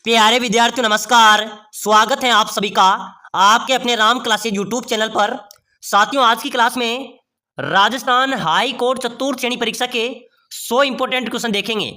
प्यारे विद्यार्थियों नमस्कार। स्वागत है आप सभी का आपके अपने राम क्लासेज यूट्यूब चैनल पर। साथियों, आज की क्लास में राजस्थान हाई कोर्ट चतुर्थ श्रेणी परीक्षा के 100 इंपॉर्टेंट क्वेश्चन देखेंगे।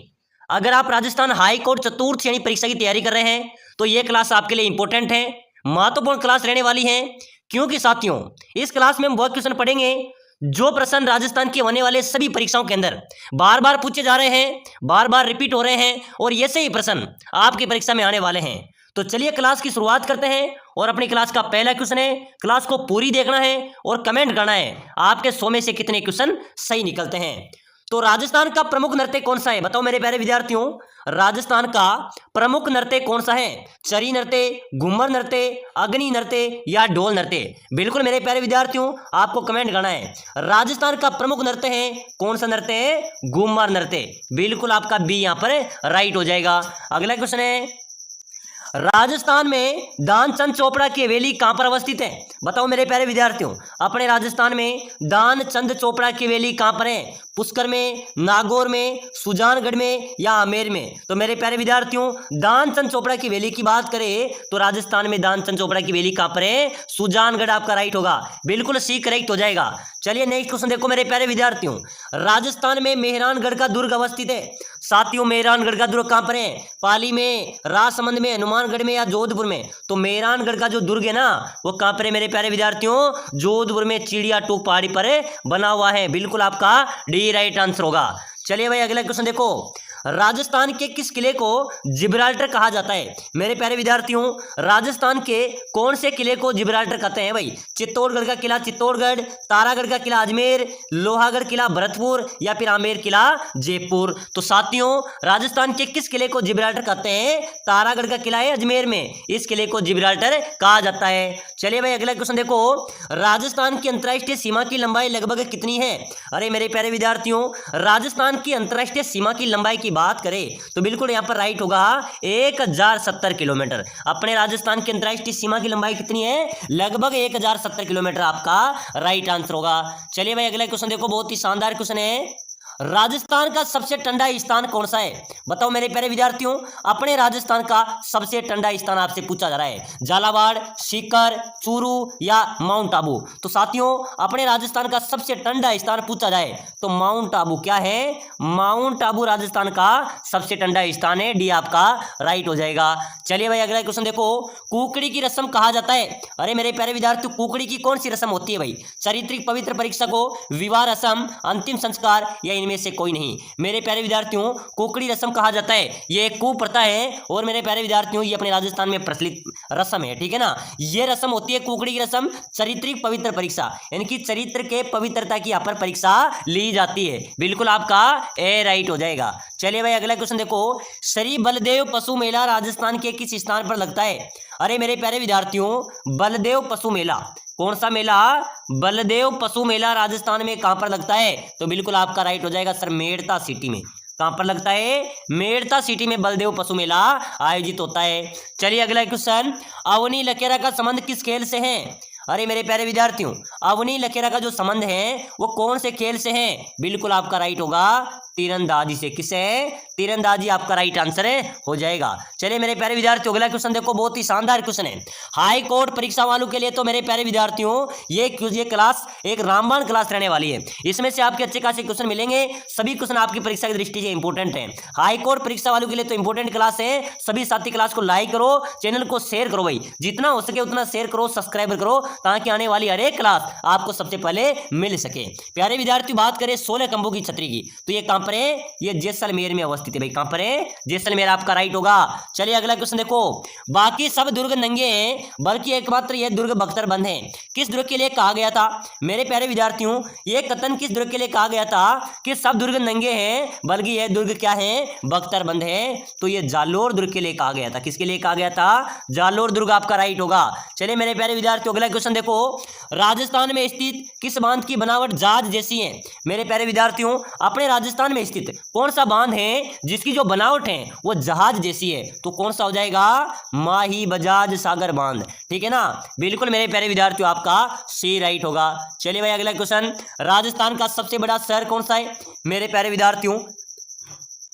अगर आप राजस्थान हाई कोर्ट चतुर्थ श्रेणी परीक्षा की तैयारी कर रहे हैं तो ये क्लास आपके लिए इंपॉर्टेंट है, महत्वपूर्ण क्लास रहने वाली है। क्योंकि साथियों, इस क्लास में हम वह क्वेश्चन पढ़ेंगे जो प्रश्न राजस्थान के होने वाले सभी परीक्षाओं के अंदर बार बार पूछे जा रहे हैं, बार बार रिपीट हो रहे हैं और ये से ही प्रश्न आपकी परीक्षा में आने वाले हैं। तो चलिए क्लास की शुरुआत करते हैं और अपनी क्लास का पहला क्वेश्चन है। क्लास को पूरी देखना है और कमेंट करना है आपके 100 में से कितने क्वेश्चन सही निकलते हैं। तो राजस्थान का प्रमुख नृत्य कौन सा है, बताओ मेरे प्यारे विद्यार्थियों। राजस्थान का प्रमुख नृत्य कौन सा है? चरी नृत्य, घूमर नृत्य, अग्नि नृत्य या ढोल नृत्य? बिल्कुल मेरे प्यारे विद्यार्थियों, आपको कमेंट करना है। राजस्थान का प्रमुख नृत्य है, कौन सा नृत्य है? घूमर नृत्य। बिल्कुल आपका बी यहां पर राइट हो जाएगा। अगला क्वेश्चन है, राजस्थान में दानचंद चोपड़ा की हवेली कहां पर अवस्थित है? बताओ मेरे प्यारे विद्यार्थियों, अपने राजस्थान में दानचंद चोपड़ा की हवेली कहां पर है? पुष्कर में, नागौर में, सुजानगढ़ में या आमेर में? तो मेरे प्यारे विद्यार्थियों, दानचंद चोपड़ा की हवेली की बात करें तो राजस्थान में दानचंद चोपड़ा की हवेली कहां पर है? सुजानगढ़ आपका राइट होगा। बिल्कुल सी करेक्ट हो जाएगा। चलिए नेक्स्ट क्वेश्चन देखो मेरे प्यारे विद्यार्थियों। राजस्थान में मेहरानगढ़ का दुर्ग अवस्थित है। साथियों, मेहरानगढ़ का दुर्ग कहां पर है? पाली में, राजसमंद में, हनुमानगढ़ में या जोधपुर में? तो मेहरानगढ़ का जो दुर्ग है ना, वो कहां पर है मेरे प्यारे विद्यार्थियों? जोधपुर में चिड़िया टूक पहाड़ी पर बना हुआ है। बिल्कुल आपका डी राइट आंसर होगा। चलिए भाई अगला क्वेश्चन देखो। राजस्थान के किस किले को जिब्राल्टर कहा जाता है? मेरे प्यारे विद्यार्थियों, राजस्थान के कौन से किले को जिब्राल्टर कहते हैं भाई? चित्तौड़गढ़ का किला चित्तौड़गढ़, तारागढ़ का किला अजमेर, लोहागढ़ किला भरतपुर या फिर आमेर किला जयपुर? तो साथियों, राजस्थान के किस किले को जिब्राल्टर कहते हैं? तारागढ़ का किला है अजमेर में, इस किले को जिब्राल्टर कहा जाता है। चलिए भाई अगला क्वेश्चन देखो। राजस्थान की अंतर्राष्ट्रीय सीमा की लंबाई लगभग कितनी है? अरे मेरे प्यारे विद्यार्थियों, राजस्थान की अंतर्राष्ट्रीय सीमा की लंबाई की बात करें तो बिल्कुल यहां पर राइट होगा 1070 किलोमीटर। अपने राजस्थान की अंतर्राष्ट्रीय सीमा की लंबाई कितनी है? लगभग 1070 किलोमीटर आपका राइट आंसर होगा। चलिए भाई अगला क्वेश्चन देखो, बहुत ही शानदार क्वेश्चन है। राजस्थान का सबसे ठंडा स्थान कौन सा है? बताओ मेरे प्यारे विद्यार्थियों, अपने राजस्थान का सबसे ठंडा स्थान आपसे पूछा जा रहा है। झालावाड़, सीकर, चूरू या माउंट आबू? तो साथियों, अपने राजस्थान का सबसे ठंडा स्थान पूछा जाए तो माउंट आबू क्या है? माउंट आबू राजस्थान का सबसे ठंडा स्थान है। डी आपका राइट हो जाएगा। चलिए भाई अगला क्वेश्चन देखो। कुकड़ी की रस्म कहा जाता है। अरे मेरे प्यारे विद्यार्थियों, कुकड़ी की कौन सी रस्म होती है भाई? चारित्रिक पवित्र परीक्षा को, विवाह रस्म, अंतिम संस्कार या इनमें से कोई नहीं? मेरे प्यारे विद्यार्थियों, कुकड़ी रस्म कहा जाता है, ये एक कुप्रथा है और मेरे प्यारे विद्यार्थियों ये अपने राजस्थान में प्रचलित रस्म है, ठीक है ना। ये रस्म होती है कुकड़ी की रस्म चारित्रिक पवित्र परीक्षा, इनकी चरित्र के पवित्रता की यहाँ पर परीक्षा ली जाती है। बिल्कुल आपका ए राइट हो जाएगा। चलिए भाई अगला क्वेश्चन देखो। श्री बलदेव पशु मेला राजस्थान के किस स्थान पर लगता है? अरे मेरे प्यारे विद्यार्थियों, बलदेव पशु मेला कौन सा मेला? बलदेव पशु मेला राजस्थान में कहां पर लगता है? तो बिल्कुल आपका राइट हो जाएगा सर, मेड़ता सिटी में। कहां पर लगता है? मेड़ता सिटी में बलदेव पशु मेला आयोजित होता है। चलिए अगला क्वेश्चन। अवनी लखेरा का संबंध किस खेल से है? अरे मेरे प्यारे विद्यार्थियों, अवनी लखेरा का जो संबंध है वो कौन से खेल से है? बिल्कुल आपका राइट होगा तीरंदाजी से। किसे? तीरंदाजी आपका राइट आंसर हो जाएगा। चलिए मेरे प्यारे विद्यार्थियों अगला क्वेश्चन देखो, बहुत ही शानदार क्वेश्चन है हाई कोर्ट परीक्षा वालों के लिए। तो मेरे प्यारे विद्यार्थियों, ये क्लास एक रामबाण क्लास रहने वाली है। इसमें से आपके अच्छे खासे क्वेश्चन मिलेंगे। सभी क्वेश्चन आपकी परीक्षा की दृष्टि से इंपॉर्टेंट है। हाई कोर्ट परीक्षा वालों के लिए तो इंपॉर्टेंट क्लास है। सभी साथी क्लास को लाइक करो, चैनल को शेयर करो भाई, जितना हो सके उतना शेयर करो, सब्सक्राइब करो, ताकि आने वाली हर एक क्लास आपको सबसे पहले मिल सके। प्यारे विद्यार्थी, बात करें 16 खंभों की छतरी की तो ये कहां पर है? ये जैसलमेर में अवस्थित है भाई। कहां पर है? जैसलमेर आपका राइट होगा। चलिए अगला क्वेश्चन देखो। बाकी सब दुर्ग नंगे हैं बल्कि एकमात्र यह दुर्ग बख्तर बंद है, किस दुर्ग के लिए कहा गया था? मेरे प्यारे विद्यार्थियों, यह कथन किस दुर्ग के लिए कहा गया था कि सब दुर्ग नंगे हैं बल्कि यह दुर्ग क्या है? बख्तर बंद है। तो यह जालोर दुर्ग के लिए कहा गया था। किसके लिए कहा गया था? जालोर दुर्ग आपका राइट होगा। चलिए मेरे प्यारे विद्यार्थियों अगला क्वेश्चन देखो। राजस्थान में स्थित किस बांध की बनावट जहाज जैसी है? मेरे प्यारे विद्यार्थियों, अपने राजस्थान में स्थित कौन सा बांध है जिसकी जो बनावट है वो जहाज जैसी है? तो कौन सा हो जाएगा? माही बजाज सागर बांध, ठीक है ना। बिल्कुल मेरे प्यारे विद्यार्थियों आपका सी राइट होगा। चलिए भाई अगला क्वेश्चन। राजस्थान का सबसे बड़ा शहर कौन सा है? मेरे प्यारे विद्यार्थियों,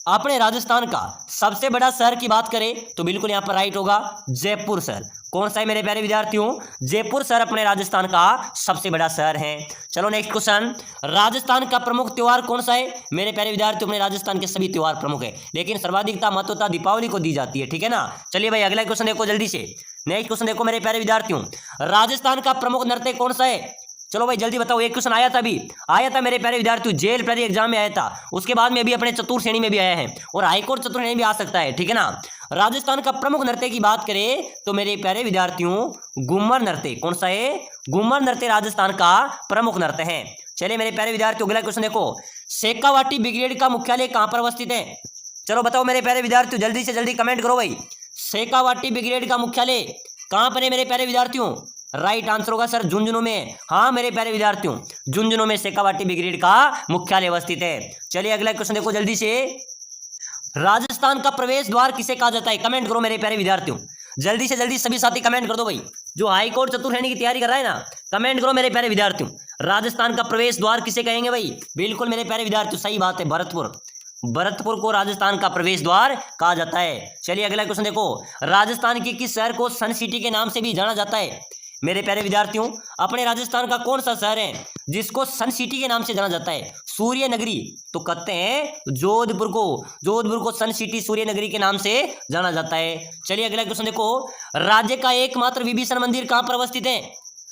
अपने राजस्थान का सबसे बड़ा शहर की बात करें तो बिल्कुल यहाँ पर राइट होगा जयपुर शहर। कौन सा है मेरे प्यारे विद्यार्थियों? जयपुर शहर अपने राजस्थान का सबसे बड़ा शहर है। चलो नेक्स्ट क्वेश्चन, राजस्थान का प्रमुख त्योहार कौन सा है? मेरे प्यारे विद्यार्थियों, अपने राजस्थान के सभी त्योहार प्रमुख है, लेकिन सर्वाधिकता महत्वता दीपावली को दी जाती है, ठीक है ना। चलिए भाई अगला क्वेश्चन देखो जल्दी से। नेक्स्ट क्वेश्चन देखो मेरे प्यारे विद्यार्थियों, राजस्थान का प्रमुख नृत्य कौन सा है? चलो भाई जल्दी बताओ, एक क्वेश्चन आया था अभी, आया था मेरे प्यारे विद्यार्थियों, जेल प्रति एग्जाम में आया था, उसके बाद में अभी अपने चतुर्थ श्रेणी में भी आया है और हाईकोर्ट चतुर्थ श्रेणी में भी आ सकता है, ठीक है ना। राजस्थान का प्रमुख नृत्य की बात करें तो मेरे प्यारे विद्यार्थियों घूमर नृत्य, कौन सा है? घूमर नृत्य राजस्थान का प्रमुख नृत्य है। चलिए मेरे प्यारे विद्यार्थियों अगला क्वेश्चन देखो, शेखावाटी ब्रिगेड का मुख्यालय कहां पर अवस्थित है? चलो बताओ मेरे प्यारे विद्यार्थियों, जल्दी से जल्दी कमेंट करो भाई, शेखावाटी ब्रिगेड का मुख्यालय कहां पर है मेरे प्यारे विद्यार्थियों? राइट आंसर होगा सर झुंझुनू में। हाँ मेरे प्यारे विद्यार्थियों, झुंझुनू में शेखावाटी ब्रिगेड का मुख्यालय अवस्थित है। चलिए अगला क्वेश्चन देखो जल्दी से, राजस्थान का प्रवेश द्वार किसे कहा जाता है? कमेंट करो मेरे प्यारे विद्यार्थियों, जल्दी से जल्दी सभी साथी कमेंट कर दो भाई, जो हाईकोर्ट चतुर्थ श्रेणी की तैयारी कर रहा है ना, कमेंट करो मेरे प्यारे विद्यार्थियों, राजस्थान का प्रवेश द्वार किसे कहेंगे भाई? बिल्कुल मेरे प्यारे विद्यार्थियों सही बात है, भरतपुर। भरतपुर को राजस्थान का प्रवेश द्वार कहा जाता है। चलिए अगला क्वेश्चन देखो, राजस्थान के किस शहर को सन सिटी के नाम से भी जाना जाता है? मेरे प्यारे विद्यार्थियों, अपने राजस्थान का कौन सा शहर है जिसको सन सिटी के नाम से जाना जाता है? सूर्य नगरी तो कहते हैं जोधपुर को, जोधपुर को सन सिटी सूर्य नगरी के नाम से जाना जाता है। चलिए अगला क्वेश्चन देखो, राज्य का एकमात्र विभीषण मंदिर कहां पर अवस्थित है?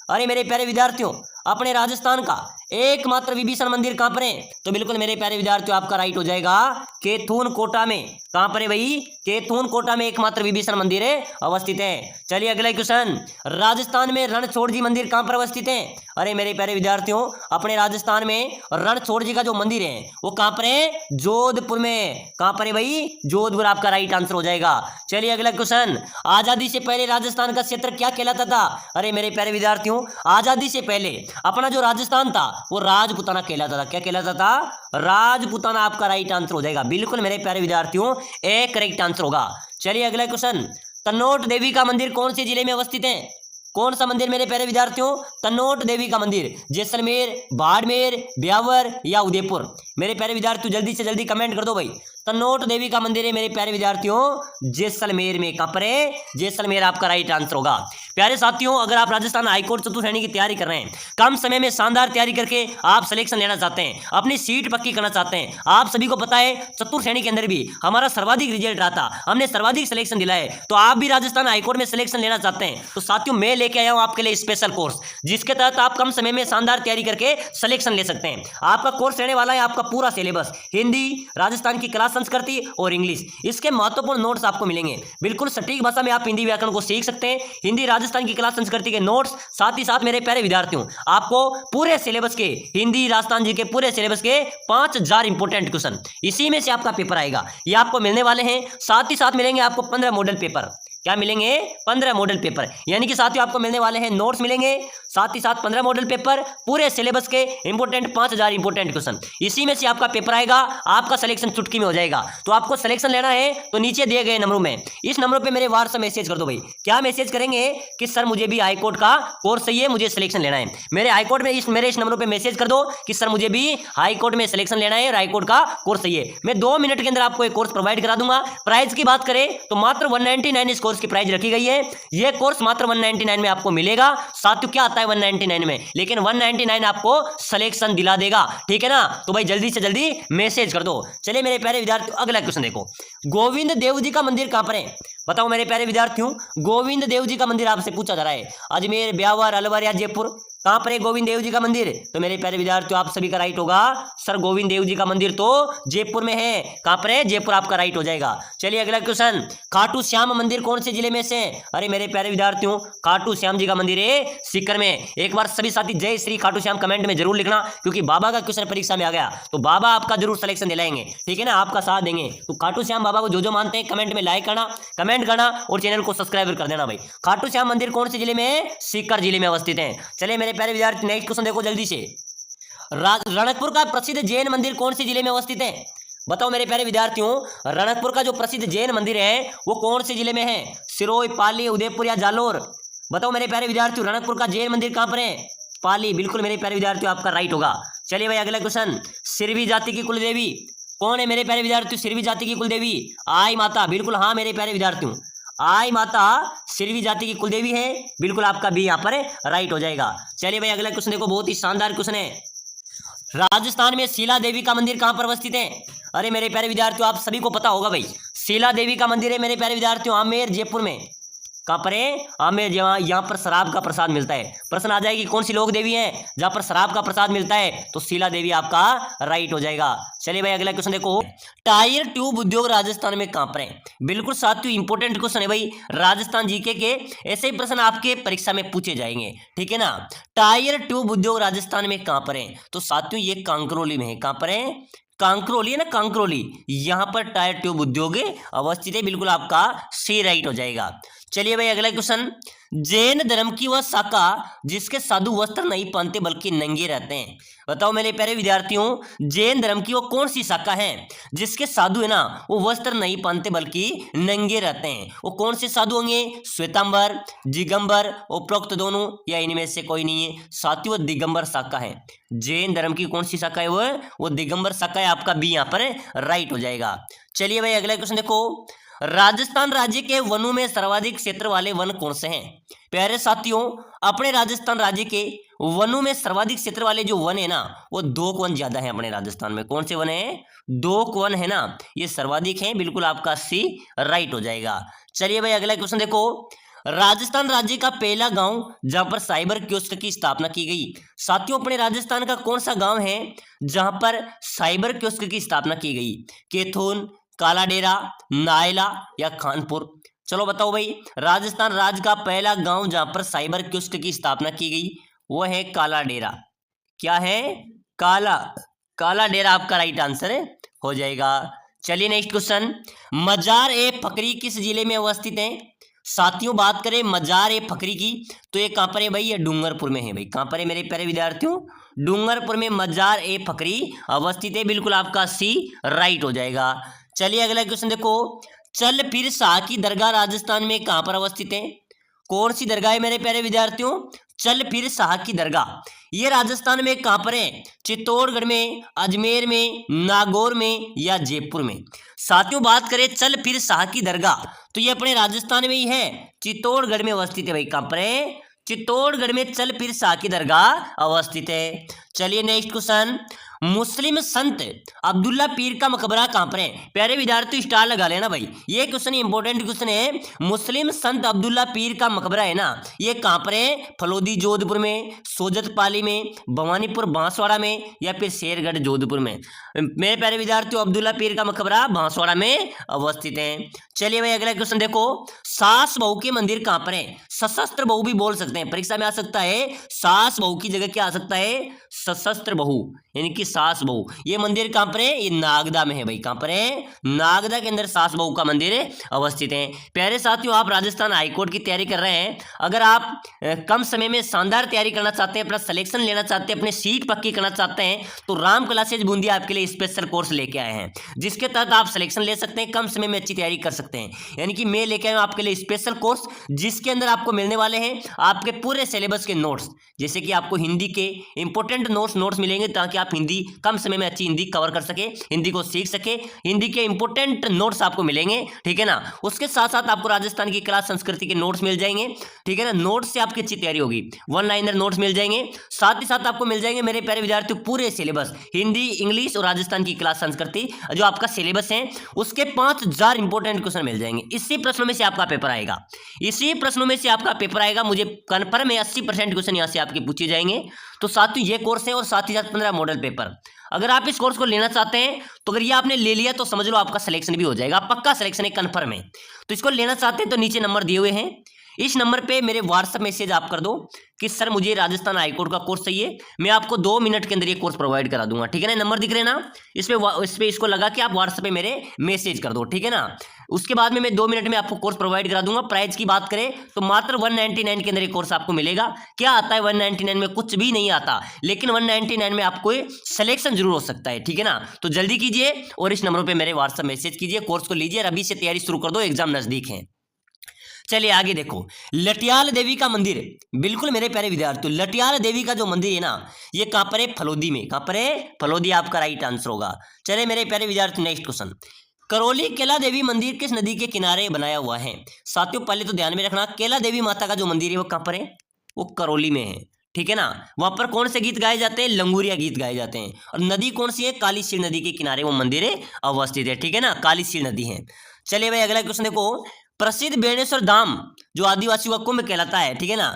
अरे मेरे प्यारे विद्यार्थियों, अपने राजस्थान का एकमात्र विभीषण मंदिर कहां पर है? तो बिल्कुल मेरे प्यारे विद्यार्थियों आपका राइट हो जाएगा केथून कोटा में। कहां पर है भाई? केथून कोटा में एकमात्र विभीषण मंदिर है अवस्थित है। चलिए अगला क्वेश्चन, राजस्थान में रणछोड़ जी मंदिर कहां पर अवस्थित है? अरे मेरे प्यारे विद्यार्थियों, अपने राजस्थान में रणछोड़ जी का जो मंदिर है वो कहां पर है? जोधपुर में। कहां पर है भाई? जोधपुर आपका राइट आंसर हो जाएगा। चलिए अगला क्वेश्चन, आजादी से पहले राजस्थान का क्षेत्र क्या कहलाता था? अरे मेरे प्यारे विद्यार्थियों, आजादी से पहले अपना जो राजस्थान था वो राजपुताना कहलाता था। क्या कहलाता था? राजपुताना आपका राइट आंसर हो जाएगा। बिल्कुल मेरे प्यारे विद्यार्थियों एक करेक्ट आंसर होगा। चलिए अगला क्वेश्चन, तनोट देवी का मंदिर कौन से जिले में अवस्थित है? कौन सा मंदिर मेरे प्यारे विद्यार्थियों? तनोट देवी का मंदिर जैसलमेर, बाड़मेर, ब्यावर या उदयपुर? मेरे प्यारे विद्यार्थियों जल्दी से जल्दी कमेंट कर दो भाई। तनोट देवी का मंदिर है मेरे प्यारे विद्यार्थियों जैसलमेर में। कहां पर है? जैसलमेर आपका राइट आंसर होगा। प्यारे साथियों, अगर आप राजस्थान हाईकोर्ट चतुर्थ श्रेणी की तैयारी कर रहे हैं, कम समय में शानदार तैयारी करके आप सिलेक्शन लेना चाहते हैं, अपनी सीट पक्की करना चाहते हैं, आप सभी को पता है चतुर्थ श्रेणी के अंदर भी हमारा सर्वाधिक रिजल्ट रहा था, हमने सर्वाधिक सिलेक्शन दिला है, तो आप भी राजस्थान हाईकोर्ट में सिलेक्शन लेना चाहते हैं तो साथियों मैं लेके आया हूं आपके लिए स्पेशल कोर्स, जिसके तहत आप कम समय में शानदार तैयारी करके सिलेक्शन ले सकते हैं। आपका कोर्स रहने वाला है आपका पूरा सिलेबस, हिंदी, राजस्थान की कला संस्कृति और इंग्लिश। इसके महत्वपूर्ण नोट्स आपको मिलेंगे, बिल्कुल सटीक भाषा में आप हिंदी व्याकरण को सीख सकते हैं, हिंदी राजस्थान की कला संस्कृति के नोट्स, साथ ही साथ मेरे प्यारे विद्यार्थियों आपको पूरे सिलेबस के हिंदी राजस्थान जी के पूरे सिलेबस के 5000 इंपोर्टेंट क्वेश्चन, इसी में से आपका पेपर आएगा, ये आपको मिलने वाले हैं। साथ ही साथ मिलेंगे आपको 15 मॉडल पेपर। क्या मिलेंगे? 15 मॉडल पेपर, यानी कि साथियों आपको मिलने वाले हैं नोट्स मिलेंगे, साथ ही साथ 15 मॉडल पेपर, पूरे सिलेबस के इंपोर्टेंट 5000 इंपोर्टेंट क्वेश्चन, इसी में से आपका पेपर आएगा, आपका सिलेक्शन चुटकी में हो जाएगा। तो आपको सिलेक्शन लेना है तो नीचे दिए गए नंबरों में, इस नंबरों पे मेरे व्हाट्सएप मैसेज कर दो भाई। क्या मैसेज करेंगे कि सर मुझे भी हाईकोर्ट का कोर्स चाहिए, मुझे सिलेक्शन लेना है, मेरे हाईकोर्ट में मेरे इस नंबरों पर मैसेज कर दो कि सर मुझे भी हाईकोर्ट में सिलेक्शन लेना है और हाईकोर्ट का कोर्स चाहिए। मैं 2 मिनट के अंदर आपको एक कोर्स प्रोवाइड करा दूंगा। प्राइस की बात करें तो मात्र 199 इस कोर्स की प्राइस रखी गई है। यह कोर्स मात्र 199 में आपको मिलेगा। साथियों क्या आता है 199 में, लेकिन 199 आपको सिलेक्शन दिला देगा, ठीक है ना। तो भाई जल्दी से जल्दी मैसेज कर दो। चलिए मेरे प्यारे विद्यार्थियों अगला क्वेश्चन देखो, गोविंद देव जी का मंदिर कहां पर है? बताओ मेरे प्यारे विद्यार्थियों, गोविंद देव जी का मंदिर आपसे पूछा जा रहा है, अजमेर, ब्यावर, अलवर या जयपुर? कहां पर है गोविंद देव जी का मंदिर? तो मेरे प्यारे विद्यार्थियों आप सभी का राइट होगा सर, गोविंद देव जी का मंदिर तो जयपुर में है। कहां पर है? जयपुर आपका राइट हो जाएगा। चलिए अगला क्वेश्चन, खाटू श्याम मंदिर कौन से जिले में से? अरे मेरे प्यारे विद्यार्थियों खाटू श्याम जी का मंदिर है सीकर में। एक बार सभी साथी जय श्री खाटू श्याम कमेंट में जरूर लिखना, क्योंकि बाबा का क्वेश्चन परीक्षा में आ गया तो बाबा आपका जरूर सिलेक्शन दिलाएंगे, ठीक है ना, आपका साथ देंगे। तो खाटू श्याम बाबा को जो मानते हैं कमेंट में लाइक करना, कमेंट करना और चैनल को सब्सक्राइब कर देना भाई। खाटू श्याम मंदिर कौन से जिले में है? सीकर जिले में अवस्थित है। चलिए मेरे प्यारे विद्यार्थी नेक्स्ट क्वेश्चन देखो जल्दी से, रणकपुर का प्रसिद्ध जैन मंदिर कौन से जिले में अवस्थित है? बताओ मेरे प्यारे विद्यार्थियों, रणकपुर का जो प्रसिद्ध जैन मंदिर है वो कौन से जिले में है? सिरोही, पाली, उदयपुर या जालोर? बताओ मेरे प्यारे विद्यार्थियों रणकपुर का जैन मंदिर कहां पर है? पाली। बिल्कुल मेरे प्यारे विद्यार्थियों आपका राइट होगा। चलिए भाई अगला क्वेश्चन, सिरवी जाति की कुलदेवी कौन है मेरे प्यारे विद्यार्थियों सिरवी जाति की कुलदेवी? आई माता, बिल्कुल हाँ मेरे प्यारे विद्यार्थियों, आई माता सिरवी जाति की कुलदेवी है, बिल्कुल आपका बी यहाँ पर राइट हो जाएगा। चलिए भाई अगला क्वेश्चन देखो, बहुत ही शानदार क्वेश्चन है। राजस्थान में शीला देवी का मंदिर कहां पर अवस्थित है? अरे मेरे प्यारे विद्यार्थियों आप सभी को पता होगा भाई, शीला देवी का मंदिर है मेरे प्यारे विद्यार्थियों आमेर जयपुर में। कहां पर है? आमेर, यहाँ पर शराब का प्रसाद मिलता है। प्रश्न आ जाएगी कौन सी लोक देवी है जहां पर शराब का प्रसाद मिलता है? तो शीला देवी आपका राइट हो जाएगा। चलिए भाई अगला क्वेश्चन देखो, टायर ट्यूब उद्योग राजस्थान में कहां पर है? बिल्कुल साथियों इंपोर्टेंट क्वेश्चन है भाई, राजस्थान जीके के ऐसे ही प्रश्न आपके परीक्षा में पूछे जाएंगे, ठीक है ना। टायर ट्यूब उद्योग राजस्थान में कहां पर है? तो साथियों ये कांकरोली में है। कहां पर है? कांकरोली है ना, कांकरोली, यहां पर टायर ट्यूब उद्योग अवस्थित है, बिल्कुल आपका सी राइट हो जाएगा। चलिए भाई अगला क्वेश्चन, जैन धर्म की वह शाखा जिसके साधु वस्त्र नहीं पहनते बल्कि नंगे रहते हैं। बताओ मेरे प्यारे विद्यार्थियों, जैन धर्म की वो कौन सी शाखा है जिसके साधु है ना वो वस्त्र नहीं पहनते बल्कि नंगे रहते हैं? वो कौन से साधु होंगे? श्वेतांबर, दिगंबर, उपरोक्त दोनों या इनमें से कोई नहीं है? साथियों दिगंबर शाखा है। जैन धर्म की कौन सी शाखा है? वो दिगंबर शाखा है, आपका बी यहाँ पर राइट हो जाएगा। चलिए भाई अगला क्वेश्चन देखो, राजस्थान राज्य के वनों में सर्वाधिक क्षेत्र वाले वन कौन से हैं? प्यारे साथियों अपने राजस्थान राज्य के वनों में सर्वाधिक क्षेत्र वाले जो वन है ना वो 2 वन ज्यादा है अपने राजस्थान में। कौन से वन है? 2 वन है ना, ये सर्वाधिक है, बिल्कुल आपका सी राइट हो जाएगा। चलिए भाई अगला क्वेश्चन देखो, राजस्थान राज्य का पहला गांव जहां पर साइबर कियोस्क की स्थापना की गई। साथियों अपने राजस्थान का कौन सा गांव है जहां पर साइबर कियोस्क की स्थापना की गई? केथून, कालाडेरा, नायला या खानपुर? चलो बताओ भाई, राजस्थान राज्य का पहला गांव जहां पर साइबर कियोस्क की स्थापना की गई वो है कालाडेरा। क्या है? कालाडेरा आपका राइट आंसर हो जाएगा। चलिए नेक्स्ट क्वेश्चन, मजार ए फकरी किस जिले में अवस्थित है? साथियों बात करें मजार ए फकरी की तो ये कहां पर है भाई? ये डूंगरपुर में है भाई। कहां पर है मेरे प्यारे विद्यार्थियों? डूंगरपुर में मजार ए फकरी अवस्थित है, बिल्कुल आपका सी राइट हो जाएगा। चलिए अगला क्वेश्चन देखो, चल फिर शाह की दरगाह राजस्थान में कहां पर अवस्थित है? कौन सी दरगाह है मेरे प्यारे विद्यार्थियों? चल फिर शाह की दरगाह, ये राजस्थान में कहां पर है? चित्तौड़गढ़ में, अजमेर में, नागौर में या जयपुर में? साथियों बात करें चल फिर शाह की दरगाह तो ये अपने राजस्थान में ही है, चित्तौड़गढ़ में अवस्थित है भाई। कहां पर है? चित्तौड़गढ़ में चल फिर शाह की दरगाह अवस्थित है। चलिए नेक्स्ट क्वेश्चन, मुस्लिम संत अब्दुल्ला पीर का मकबरा कहां पर है? प्यारे विद्यार्थी स्टार लगा लेना भाई, ये क्वेश्चन इंपॉर्टेंट क्वेश्चन है। मुस्लिम संत अब्दुल्ला पीर का मकबरा है ना ये कहां पर है? फलोदी जोधपुर में, सोजतपाली में, भवानीपुर बांसवाड़ा में या फिर शेरगढ़ जोधपुर में? मेरे प्यारे विद्यार्थियों अब्दुल्ला पीर का मकबरा बांसवाड़ा में अवस्थित है। चलिए भाई अगला क्वेश्चन देखो, सास बहू के मंदिर कहां पर है? सशस्त्र बहू भी बोल सकते हैं, परीक्षा में आ सकता है। सास बहू की जगह क्या आ सकता है? सशस्त्र बहू यानी कि सास बहू। ये मंदिर कहां पर है? ये नागदा में है भाई। कहां पर है? नागदा के अंदर सास बहू का मंदिर अवस्थित है। प्यारे साथियों आप राजस्थान हाईकोर्ट की तैयारी कर रहे हैं, अगर आप कम समय में शानदार तैयारी करना चाहते हैं, अपना सिलेक्शन लेना चाहते हैं, अपने सीट पक्की करना चाहते हैं तो राम क्लासेज बूंदी आपके लिए स्पेशल कोर्स लेके आए हैं जिसके तहत आप सिलेक्शन ले सकते हैं, कम समय में अच्छी तैयारी कर सकते हैं। यानी कि मैं लेके आया हूं आपके लिए स्पेशल कोर्स जिसके अंदर आपको मिलने वाले हैं आपके पूरे सिलेबस के नोट्स, जैसे कि आपको हिंदी के इंपॉर्टेंट नोट्स मिलेंगे ताकि आप हिंदी कम समय में अच्छी हिंदी कवर कर सके, हिंदी को सीख सके। हिंदी के इंपॉर्टेंट नोट्स आपको मिलेंगे, ठीक है ना। उसके साथ साथ आपको राजस्थान की कला संस्कृति के नोट्स मिल जाएंगे, ठीक है ना। नोट्स से आपकी अच्छी तैयारी होगी, 1 लाइनर नोट्स मिल जाएंगे। साथ ही साथ आपको मिल जाएंगे मेरे प्यारे विद्यार्थियों पूरे सिलेबस, हिंदी, इंग्लिश और राजस्थान की क्लास संस्कृति जो आपका सिलेबस है उसके 5000 इंपॉर्टेंट क्वेश्चन मिल जाएंगे। इसी प्रश्नों में से आपका पेपर आएगा, इसी प्रश्नों में से आपका पेपर आएगा, मुझे कन्फर्म है 80% क्वेश्चन यहाँ से आपके पूछे जाएंगे। तो साथियों ये कोर्स है और साथ ही साथ 15 मॉडल पेपर। अगर आप इस कोर्स को लेना चाहते हैं तो अगर ये आपने ले लिया तो समझ लो आपका सिलेक्शन भी हो जाएगा, पक्का सिलेक्शन है, कन्फर्म है। तो इसको लेना चाहते हैं तो नीचे नंबर दिए हुए हैं, इस नंबर पे मेरे व्हाट्सएप मैसेज आप कर दो कि सर मुझे राजस्थान हाईकोर्ट का कोर्स चाहिए, मैं आपको 2 मिनट के अंदर ये कोर्स प्रोवाइड करा दूंगा, ठीक है ना। नंबर दिख रहे हैं ना, इस पे इसको लगा के आप व्हाट्सएप पे मेरे मैसेज कर दो, ठीक है ना। उसके बाद में मैं 2 मिनट में आपको कोर्स प्रोवाइड करा दूंगा। प्राइस की बात करें तो मात्र 199 के अंदर ये कोर्स आपको मिलेगा। क्या आता है 199 में? कुछ भी नहीं आता, लेकिन 199 में आपको सिलेक्शन जरूर हो सकता है, ठीक है ना। तो जल्दी कीजिए और इस नंबर पर मेरे व्हाट्सएप मैसेज कीजिए, कोर्स को लीजिए और अभी से तैयारी शुरू कर दो, एग्जाम नजदीक है। चलिए आगे देखो, लटियाल देवी का मंदिर, बिल्कुल मेरे प्यारे विद्यार्थियों, लटियाल देवी का जो मंदिर है ना, ये कहाँ पर है? फलोदी में। कहाँ पर है? फलोदी आपका राइट आंसर होगा। चलिए मेरे प्यारे विद्यार्थियों, नेक्स्ट क्वेश्चन, करौली केला देवी मंदिर किस नदी के किनारे बनाया हुआ है? साथियों पहले तो ध्यान में रखना, केला देवी माता का जो मंदिर है वो कहाँ पर है? वो करौली में है, ठीक है ना। वहां पर कौन से गीत गाए जाते हैं? लंगूरिया गीत गाए जाते हैं। और नदी कौन सी है? काली सीर नदी के किनारे वो मंदिर है अवस्थित है, ठीक है ना, काली सीर नदी है। चलिए भाई अगला क्वेश्चन देखो, प्रसिद्ध बेणेश्वर धाम जो आदिवासियों का कुंभ कहलाता है, ठीक है ना,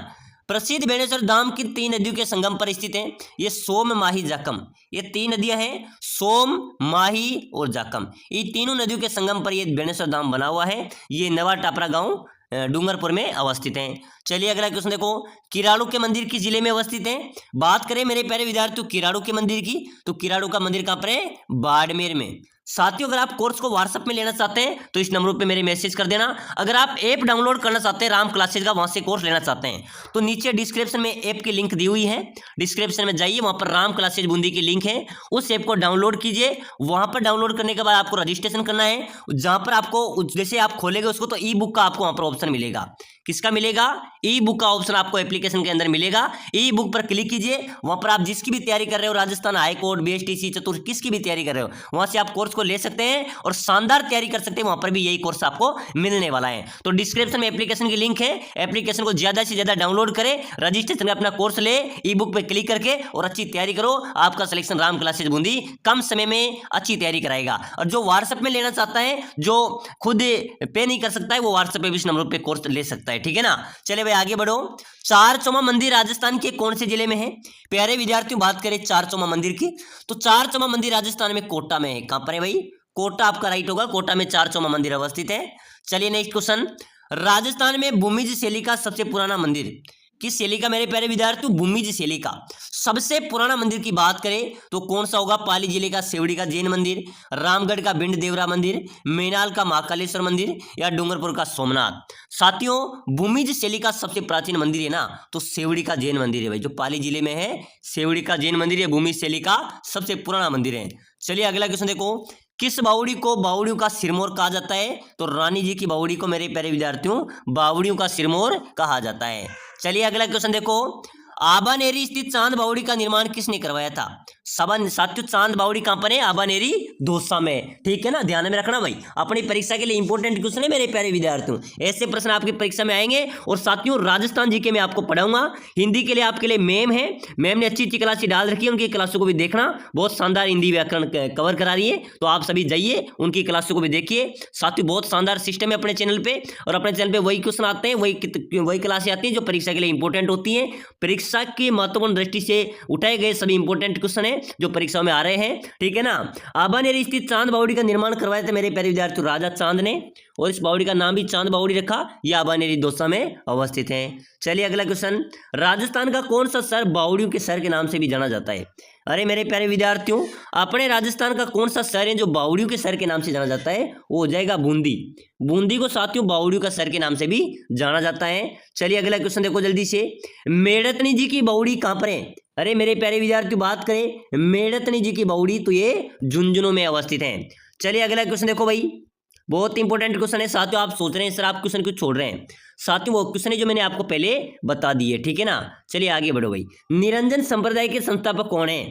प्रसिद्ध बेणेश्वर धाम की 3 नदियों के संगम पर स्थित है। ये सोम, माही, जाकम, ये 3 नदियां हैं, सोम, माही और जाकम। ये तीनों नदियों के संगम पर ये बेणेश्वर धाम बना हुआ है। ये नवा टापरा गांव डूंगरपुर में अवस्थित है। चलिए अगला क्वेश्चन देखो, किराड़ू के मंदिर किस जिले में अवस्थित है? बात करें मेरे प्यारे विद्यार्थियों किराड़ू के मंदिर की, तो किराड़ू का मंदिर कहाँ पर है? बाड़मेर में। साथियों अगर आप कोर्स को व्हाट्सएप में लेना चाहते हैं तो इस नंबर पे मेरे मैसेज कर देना। अगर आप ऐप डाउनलोड करना चाहते हैं राम क्लासेज का, वहां से कोर्स लेना चाहते हैं, तो नीचे डिस्क्रिप्शन में ऐप की लिंक दी हुई है, डिस्क्रिप्शन में जाइए, वहां पर राम क्लासेज बूंदी की लिंक है, उस ऐप को डाउनलोड कीजिए। वहां पर डाउनलोड करने के बाद आपको रजिस्ट्रेशन करना है, जहां पर आपको जैसे आप खोलेंगे उसको तो ई बुक का आपको वहां पर ऑप्शन मिलेगा। किसका मिलेगा? ई बुक का ऑप्शन आपको एप्लीकेशन के अंदर मिलेगा। ई बुक पर क्लिक कीजिए, वहां पर आप जिसकी भी तैयारी कर रहे हो, राजस्थान हाई कोर्ट, बीएसटीसी, चतुर्थ, किसकी भी तैयारी कर रहे हो, वहां से आप कोर्स को ले सकते हैं और शानदार तैयारी कर सकते हैं। वहां पर भी यही कोर्स आपको मिलने वाला है। तो डिस्क्रिप्शन में एप्लीकेशन की लिंक है, एप्लीकेशन को ज्यादा से ज्यादा डाउनलोड करें, रजिस्ट्रेशन में अपना कोर्स ले, ई बुक पर क्लिक करके और अच्छी तैयारी करो। आपका सिलेक्शन राम क्लासेज बूंदी कम समय में अच्छी तैयारी कराएगा। और जो व्हाट्सएप में लेना चाहता है, जो खुद पे नहीं कर सकता है, वो व्हाट्सएप पे भी इस नंबर पे कोर्स ले सकता है, ठीक है ना। चले भाई आगे बढ़ो, चारचौमा मंदिर राजस्थान के कौन से जिले में है? प्यारे विद्यार्थियों बात करें चारचौमा मंदिर की, तो चारचौमा मंदिर राजस्थान में कोटा में है। कहां पर है भाई? कोटा आपका राइट होगा, कोटा में चारचौमा मंदिर अवस्थित है। चलिए नेक्स्ट क्वेश्चन, राजस्थान में भूमिज शैली का सबसे पुराना मंदिर किस शैली का? मेरे प्यारे विद्यार्थियों भूमिज शैली का सबसे पुराना मंदिर की बात करें तो कौन सा होगा? पाली जिले का सेवड़ी का जैन मंदिर, रामगढ़ का बिंड देवरा मंदिर, मेनाल का महाकालेश्वर मंदिर या डूंगरपुर का सोमनाथ। साथियों भूमिज शैली का सबसे प्राचीन मंदिर है ना, तो सेवड़ी का जैन मंदिर है भाई, जो पाली जिले में है, सेवड़ी का जैन मंदिर है, भूमिज शैली का सबसे पुराना मंदिर है। चलिए अगला क्वेश्चन देखो, किस बावड़ी को बावड़ियों का सिरमौर कहा जाता है? तो रानी जी की बावड़ी को मेरे प्यारे विद्यार्थियों बावड़ियों का सिरमौर कहा जाता है। चलिए अगला क्वेश्चन देखो, आबानेरी स्थित चांद बावड़ी का निर्माण किसने करवाया था? साथियों चांद बावड़ी कहां पर है? आबानेरी दौसा में, ठीक है ना, ध्यान में रखना भाई, अपनी परीक्षा के लिए इंपॉर्टेंट क्वेश्चन है मेरे प्यारे विद्यार्थियों, ऐसे प्रश्न आपकी परीक्षा में आएंगे। और साथियों राजस्थान जीके में आपको पढ़ाऊंगा, हिंदी के लिए आपके लिए मैम है, मैम ने अच्छी अच्छी क्लासें डाल रखी है, उनकी क्लासों को भी देखना, बहुत शानदार हिंदी व्याकरण कवर करा रही है, तो आप सभी जाइए उनकी क्लासों को भी देखिए। साथियों बहुत शानदार सिस्टम है अपने चैनल पे, और अपने चैनल पे वही क्वेश्चन आते हैं, वही क्लासें आती हैं जो परीक्षा के लिए इंपॉर्टेंट होती है। परीक्षा की महत्वपूर्ण दृष्टि से उठाए गए सभी इंपॉर्टेंट क्वेश्चन है जो परीक्षा में आ रहे हैं, ठीक है ना। आबानेरी स्थित चांद बावड़ी का निर्माण करवाया था मेरे प्यारे विद्यार्थियों राजा चांद ने, और इस बावड़ी का नाम भी चांद बावड़ी रखा। यह आबानेरी दौसा में अवस्थित है। चलिए अगला क्वेश्चन, राजस्थान का कौन सा शहर बावड़ियों के शहर के नाम से भी जाना जाता है? अरे मेरे प्यारे विद्यार्थियों अपने राजस्थान का कौन सा शहर है जो बावड़ियों के शहर के नाम से जाना जाता है? वो हो जाएगा बूंदी। बूंदी को साथियों बावड़ियों का शहर के नाम से भी जाना जाता है। चलिए अगला क्वेश्चन देखो जल्दी से, मेड़तनी जी की बावड़ी कहां पर है? अरे मेरे प्यारे विद्यार्थियों बात करें मेड़तनी जी की बावड़ी, तो ये झुंझुनू में अवस्थित है। चलिए अगला क्वेश्चन देखो भाई, बहुत इंपॉर्टेंट क्वेश्चन है साथियों। आप सोच रहे हैं सर आप क्वेश्चन क्यों छोड़ रहे हैं? साथियों वो क्वेश्चन है जो मैंने आपको पहले बता दिए, ठीक है ना। चलिए आगे बढ़ो भाई, निरंजन संप्रदाय के संस्थापक कौन है?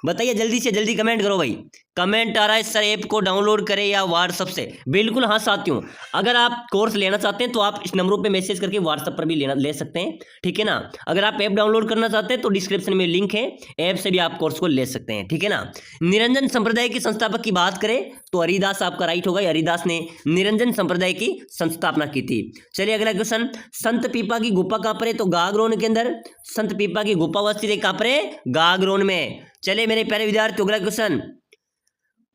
बताइए जल्दी से जल्दी कमेंट करो भाई। कमेंट आ रहा है सर ऐप को डाउनलोड करें या व्हाट्सएप से? बिल्कुल हाँ साथियों, अगर आप कोर्स लेना चाहते हैं तो आप इस नंबरों पे मैसेज करके व्हाट्सएप पर भी ले सकते हैं, ठीक है ना। अगर आप ऐप डाउनलोड करना चाहते हैं तो डिस्क्रिप्शन में लिंक है, ऐप से भी आप कोर्स को ले सकते हैं, ठीक है ना। निरंजन संप्रदाय के संस्थापक की बात करें तो हरिदास आपका राइट होगा, हरिदास ने निरंजन संप्रदाय की संस्थापना की थी। चलिए अगला क्वेश्चन, संत पीपा की गुफा कहां पर है? तो गागरोन के अंदर संत पीपा की गुफा अवस्थित है। कहां पर है? गागरोन में। चलिए मेरे प्यारे विद्यार्थी अगला क्वेश्चन,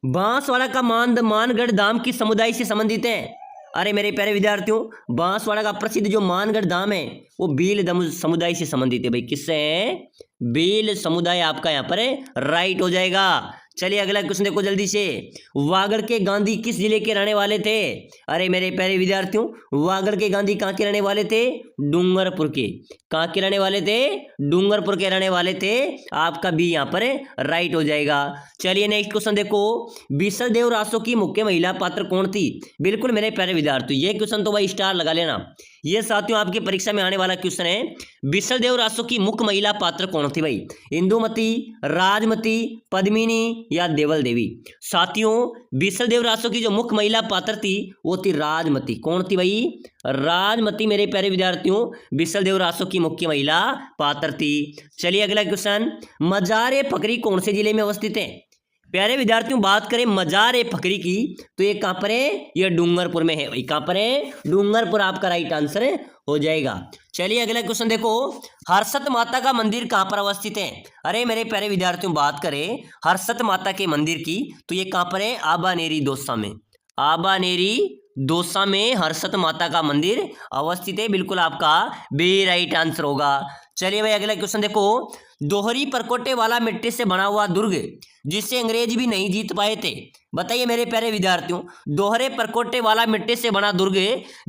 बांसवाड़ा का मानगढ़ धाम किस समुदाय से संबंधित है? अरे मेरे प्यारे विद्यार्थियों बांसवाड़ा का प्रसिद्ध जो मानगढ़ धाम है वो भील समुदाय से संबंधित है भाई। किससे है? भील समुदाय आपका यहाँ पर है, राइट हो जाएगा। चलिए अगला क्वेश्चन देखो जल्दी से, वागड़ के गांधी किस जिले के रहने वाले थे? अरे मेरे प्यारे विद्यार्थियों वागड़ के गांधी कहाँ के रहने वाले थे? डूंगरपुर के। कहाँ के रहने वाले थे? डूंगरपुर के रहने वाले थे। आपका भी यहाँ पर राइट हो जाएगा। चलिए नेक्स्ट क्वेश्चन देखो, विसलदेव रासो की मुख्य महिला पात्र कौन थी? बिल्कुल मेरे प्यारे विद्यार्थियों ये क्वेश्चन तो भाई स्टार लगा लेना, ये साथियों आपकी परीक्षा में आने वाला क्वेश्चन है। बिसलदेव रासो की मुख्य महिला पात्र कौन थी भाई? इंदुमती, राजमती, पद्मिनी या देवल देवी? साथियों बिसलदेव रासो की जो मुख्य महिला पात्र थी वो थी राजमती। कौन थी भाई? राजमती मेरे प्यारे विद्यार्थियों बिसलदेव रासो की मुख्य महिला पात्र थी। चलिए अगला क्वेश्चन, मजार फकरी कौन से जिले में अवस्थित है? प्यारे विद्यार्थियों बात करें मजार फकरी की तो ये कहां पर है? ये डूंगरपुर में है। कहां पर है? डूंगरपुर आपका राइट आंसर हो जाएगा। चलिए अगला क्वेश्चन देखो, हर्षत माता का मंदिर कहां पर अवस्थित है? अरे मेरे प्यारे विद्यार्थियों बात करें हर्षत माता के मंदिर की तो ये कहां पर है? आबानेरी दौसा में। आबानेरी दौसा में हर्षत माता का मंदिर अवस्थित है। बिल्कुल आपका बी राइट आंसर होगा। चलिए भाई अगला क्वेश्चन देखो, दोहरी परकोटे वाला मिट्टी से बना हुआ दुर्ग जिसे अंग्रेज भी नहीं जीत पाए थे। बताइए मेरे प्यारे विद्यार्थियों, दोहरे परकोटे वाला मिट्टी से बना दुर्ग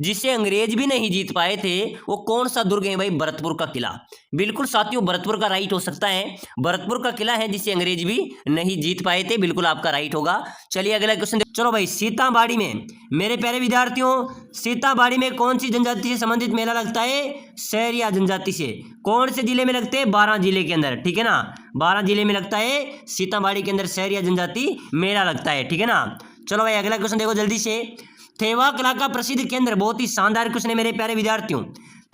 जिसे अंग्रेज भी नहीं जीत पाए थे वो कौन सा दुर्ग है भाई? भरतपुर का किला। बिल्कुल साथियों भरतपुर का राइट हो सकता है। भरतपुर का किला है जिसे अंग्रेज भी नहीं जीत पाए थे। बिल्कुल आपका राइट होगा। चलिए अगला क्वेश्चन चलो भाई, सीताबाड़ी में मेरे प्यारे विद्यार्थियों सीताबाड़ी में कौन सी जनजाति से संबंधित मेला लगता है? सहरिया जनजाति से। कौन से जिले में लगते हैं? 12 जिले के अंदर, ठीक है ना। 12 जिले में लगता है सीताबाड़ी के अंदर सहरिया जनजाति मेला लगता है, ठीक है ना। चलो भाई अगला क्वेश्चन देखो जल्दी से, थेवा कला का प्रसिद्ध केंद्र, बहुत ही शानदार क्वेश्चन है मेरे प्यारे विद्यार्थियों।